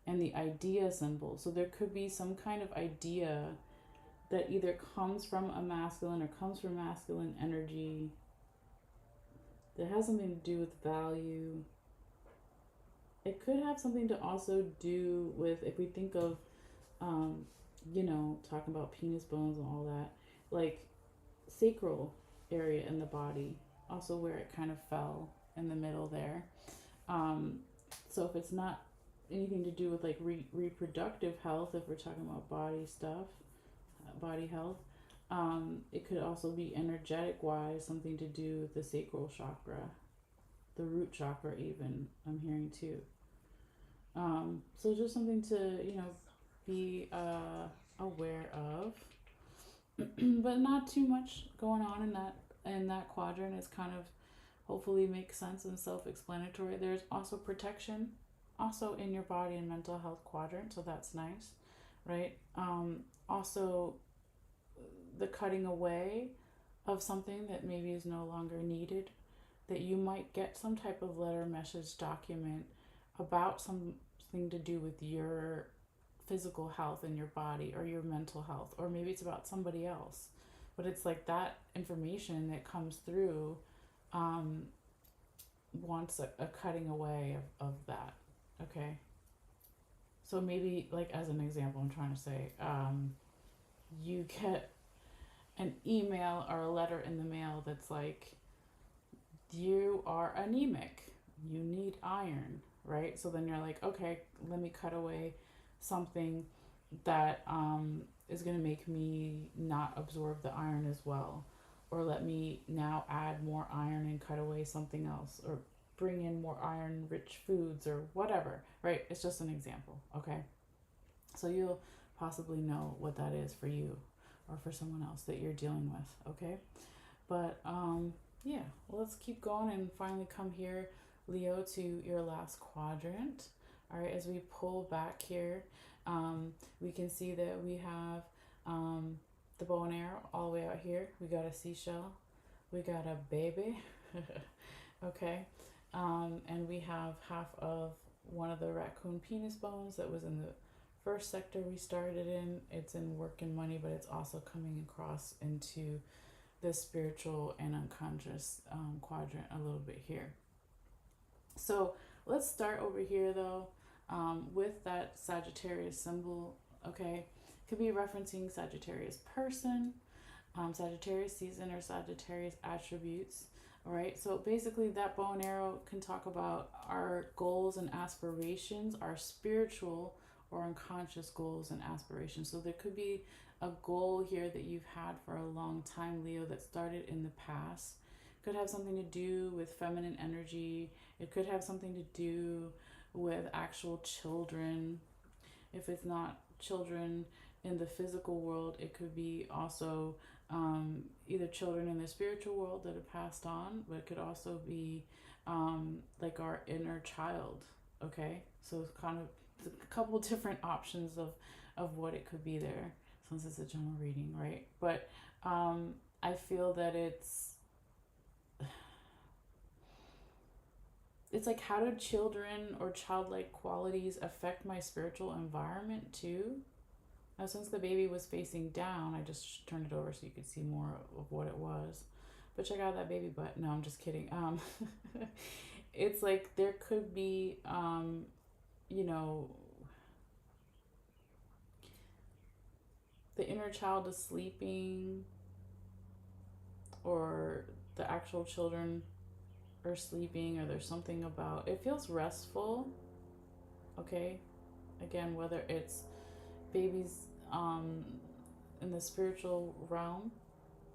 and the idea symbol. So there could be some kind of idea that either comes from a masculine or comes from masculine energy that has something to do with value. It could have something to also do with, if we think of, talking about penis bones and all that, like sacral area in the body, also where it kind of fell in the middle there. So if it's not anything to do with like reproductive health, if we're talking about body stuff, body health, it could also be energetic wise, something to do with the sacral chakra, the root chakra even, I'm hearing too. So just something to, be aware of. But not too much going on in that quadrant. It's kind of hopefully makes sense and self-explanatory. There's also protection also in your body and mental health quadrant, so that's nice, right? Also the cutting away of something that maybe is no longer needed, that you might get some type of letter, message, document about something to do with your physical health in your body or your mental health, or maybe it's about somebody else, but it's like that information that comes through wants a cutting away of that, okay? So maybe, like, as an example, I'm trying to say, you get an email or a letter in the mail that's like, you are anemic, you need iron, right? So then you're like, okay, let me cut away something that is going to make me not absorb the iron as well, or let me now add more iron and cut away something else, or bring in more iron rich foods or whatever, right? It's just an example, okay? So you'll possibly know what that is for you or for someone else that you're dealing with, okay? But yeah, well, let's keep going and finally come here, Leo, to your last quadrant. All right, as we pull back here, we can see that we have the bow and arrow all the way out here. We got a seashell, we got a baby, okay, and we have half of one of the raccoon penis bones that was in the first sector we started in. It's in work and money, but it's also coming across into the spiritual and unconscious quadrant a little bit here. So let's start over here though with that Sagittarius symbol, okay? Could be referencing Sagittarius person, Sagittarius season, or Sagittarius attributes. All right, so basically that bow and arrow can talk about our goals and aspirations, our spiritual or unconscious goals and aspirations. So there could be a goal here that you've had for a long time, Leo, that started in the past. Could have something to do with feminine energy. It could have something to do with actual children. If it's not children in the physical world, it could be also either children in the spiritual world that have passed on, but it could also be like our inner child, okay? So it's kind of a couple different options of what it could be there, since it's a general reading, right? But I feel that it's it's like, how do children or childlike qualities affect my spiritual environment too? Now, since the baby was facing down, I just turned it over so you could see more of what it was. But check out that baby butt. No, I'm just kidding. It's like there could be, you know, the inner child is sleeping, or the actual children are sleeping, or there's something about it feels restful. Okay, again, whether it's babies in the spiritual realm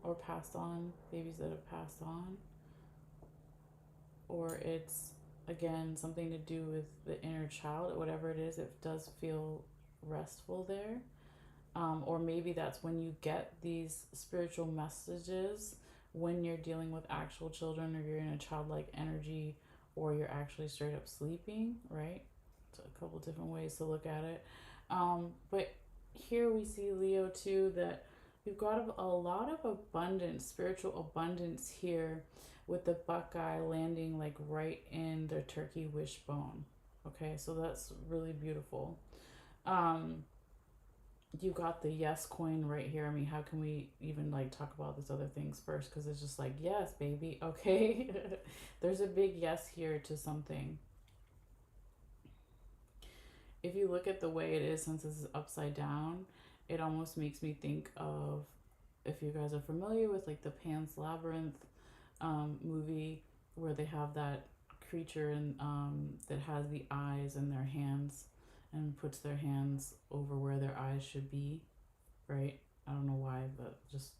or passed on, babies that have passed on, or it's again something to do with the inner child, whatever it is, it does feel restful there. Or maybe that's when you get these spiritual messages when you're dealing with actual children, or you're in a childlike energy, or you're actually straight up sleeping, right? So a couple different ways to look at it. But here we see, Leo, too, that we've got a lot of abundance, spiritual abundance here, with the buckeye landing like right in the turkey wishbone. Okay, so that's really beautiful. Um, you got the yes coin right here. I mean, how can we even like talk about these other things first? Because it's just like, yes, baby. Okay. There's a big yes here to something. If you look at the way it is, since this is upside down, it almost makes me think of, if you guys are familiar with like the Pan's Labyrinth movie, where they have that creature and that has the eyes in their hands and puts their hands over where their eyes should be, right? I don't know why, but just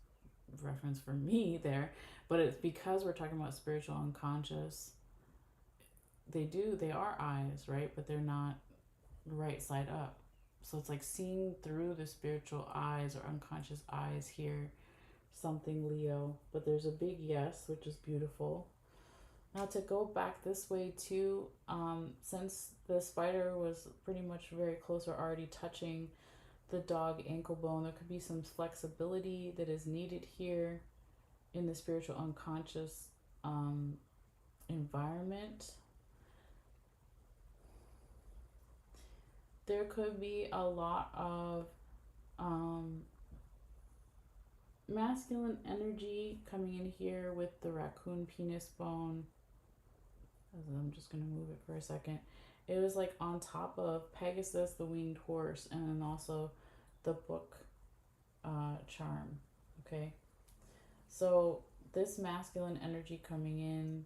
reference for me there. But it's because we're talking about spiritual unconscious. They are eyes, right? But they're not right side up. So it's like seeing through the spiritual eyes or unconscious eyes here, something, Leo. But there's a big yes, which is beautiful. Now to go back this way too, since the spider was pretty much very close or already touching the dog ankle bone, there could be some flexibility that is needed here in the spiritual unconscious environment. There could be a lot of masculine energy coming in here with the raccoon penis bone. I'm just going to move it for a second. It was like on top of Pegasus, the winged horse, and then also the book charm. Okay. So this masculine energy coming in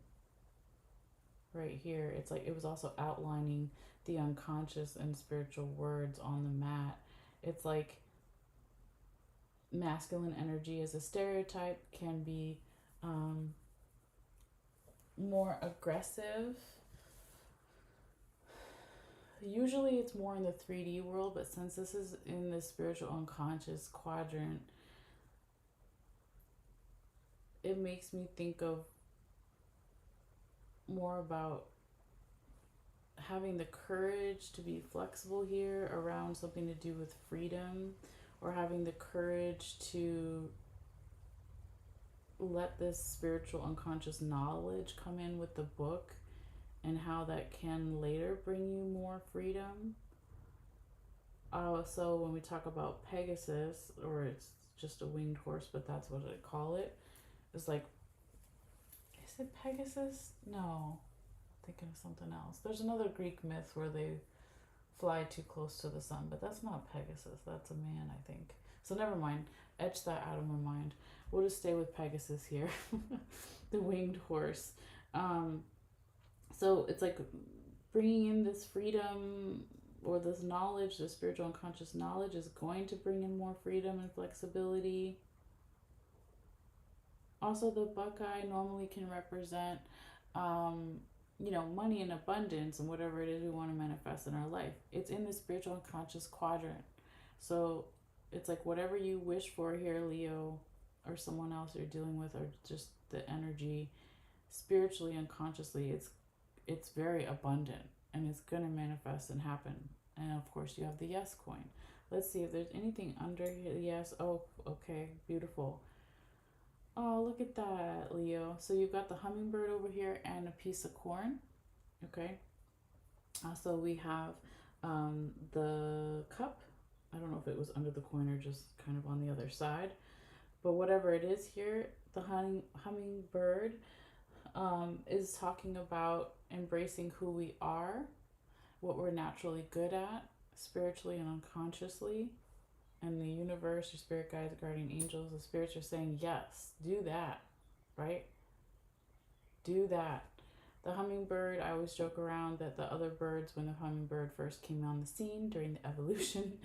right here, it's like it was also outlining the unconscious and spiritual words on the mat. It's like masculine energy as a stereotype can be more aggressive. Usually it's more in the 3D world, but since this is in the spiritual unconscious quadrant, it makes me think of more about having the courage to be flexible here around something to do with freedom, or having the courage to let this spiritual unconscious knowledge come in with the book, and how that can later bring you more freedom. So when we talk about Pegasus, or it's just a winged horse, but that's what I call it, it's like, is it Pegasus? No, I'm thinking of something else. There's another Greek myth where they fly too close to the sun, but that's not Pegasus. That's a man, I think. So never mind. Etch that out of my mind. We'll just stay with Pegasus here, the winged horse. So it's like bringing in this freedom, or this knowledge, the spiritual unconscious knowledge is going to bring in more freedom and flexibility. Also, the buckeye normally can represent, money and abundance and whatever it is we want to manifest in our life. It's in the spiritual unconscious quadrant. So it's like whatever you wish for here, Leo, or someone else you're dealing with, or just the energy, spiritually and consciously, it's very abundant, and it's going to manifest and happen. And of course, you have the yes coin. Let's see if there's anything under here. Yes. Oh, okay. Beautiful. Oh, look at that, Leo. So you've got the hummingbird over here and a piece of corn. Okay. Also, we have the cup. I don't know if it was under the coin or just kind of on the other side, but whatever it is here, the hummingbird is talking about embracing who we are, what we're naturally good at, spiritually and unconsciously. And the universe, your spirit guides, guardian angels, the spirits are saying, yes, do that, right? Do that. The hummingbird, I always joke around that the other birds, when the hummingbird first came on the scene during the evolution,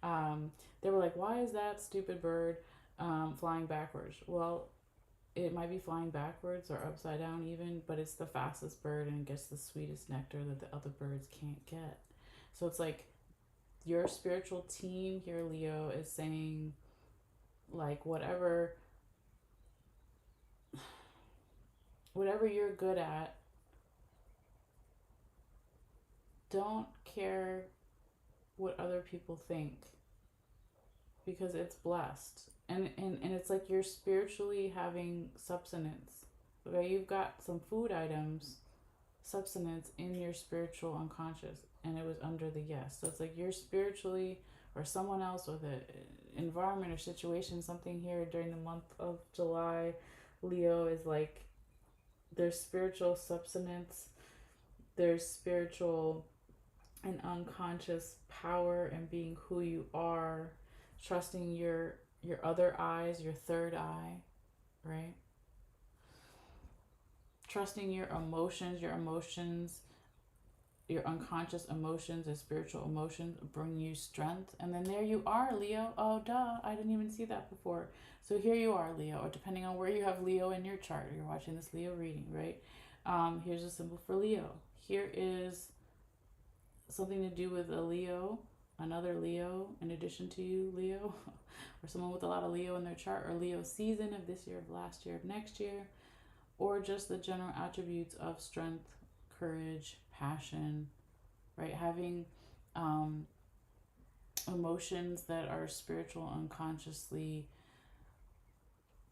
they were like, why is that stupid bird flying backwards? Well, it might be flying backwards or upside down even, but it's the fastest bird and gets the sweetest nectar that the other birds can't get. So it's like your spiritual team here, Leo, is saying, like, whatever you're good at, don't care what other people think, because it's blessed. And it's like you're spiritually having substance. Okay, you've got some food items, substance in your spiritual unconscious, and it was under the yes. So it's like you're spiritually, or someone else, with an environment or situation, something here during the month of July, Leo, is like there's spiritual substance, there's spiritual and unconscious power and being who you are, trusting your other eyes, your third eye, right? Trusting your emotions, your unconscious emotions and spiritual emotions bring you strength. And then there you are, Leo. Oh, duh, I didn't even see that before. So here you are, Leo, or depending on where you have Leo in your chart, you're watching this Leo reading, right? Here's a symbol for Leo. Here is something to do with a Leo, another Leo in addition to you, Leo, or someone with a lot of Leo in their chart, or Leo season of this year, of last year, of next year, or just the general attributes of strength, courage, passion, right? Having emotions that are spiritual, unconsciously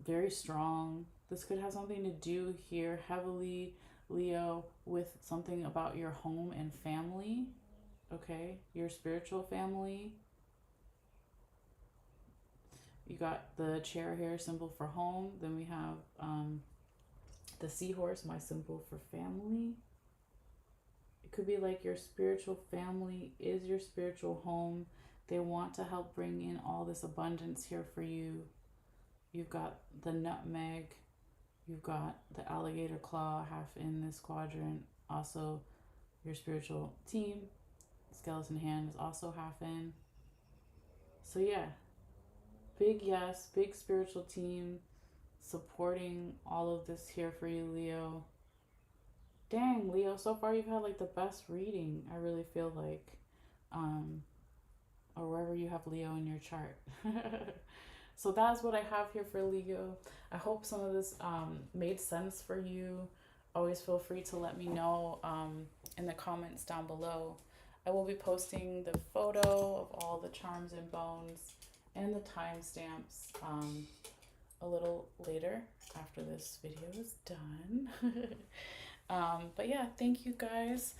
very strong. This could have something to do here heavily, Leo, with something about your home and family, okay? Your spiritual family. You got the chair here, symbol for home. Then we have the seahorse, my symbol for family. It could be like your spiritual family is your spiritual home. They want to help bring in all this abundance here for you. You've got the nutmeg. You've got the alligator claw half in this quadrant. Also, your spiritual team, skeleton hand, is also half in. So yeah, big yes, big spiritual team supporting all of this here for you, Leo. Dang, Leo, so far you've had like the best reading, I really feel like. Or wherever you have Leo in your chart. So that's what I have here for Leo. I hope some of this made sense for you. Always feel free to let me know in the comments down below. I will be posting the photo of all the charms and bones and the timestamps a little later after this video is done. But yeah, thank you guys.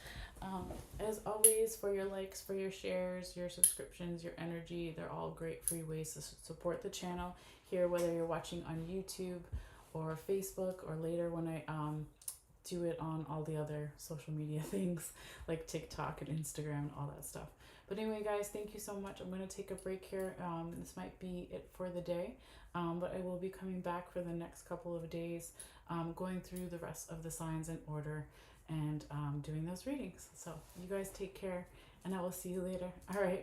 As always, for your likes, for your shares, your subscriptions, your energy. They're all great free ways to support the channel here, whether you're watching on YouTube or Facebook, or later when I do it on all the other social media things like TikTok and Instagram and all that stuff. But anyway, guys, thank you so much. I'm going to take a break here. This might be it for the day, but I will be coming back for the next couple of days, going through the rest of the signs in order and doing those readings. So you guys take care, and I will see you later. All right.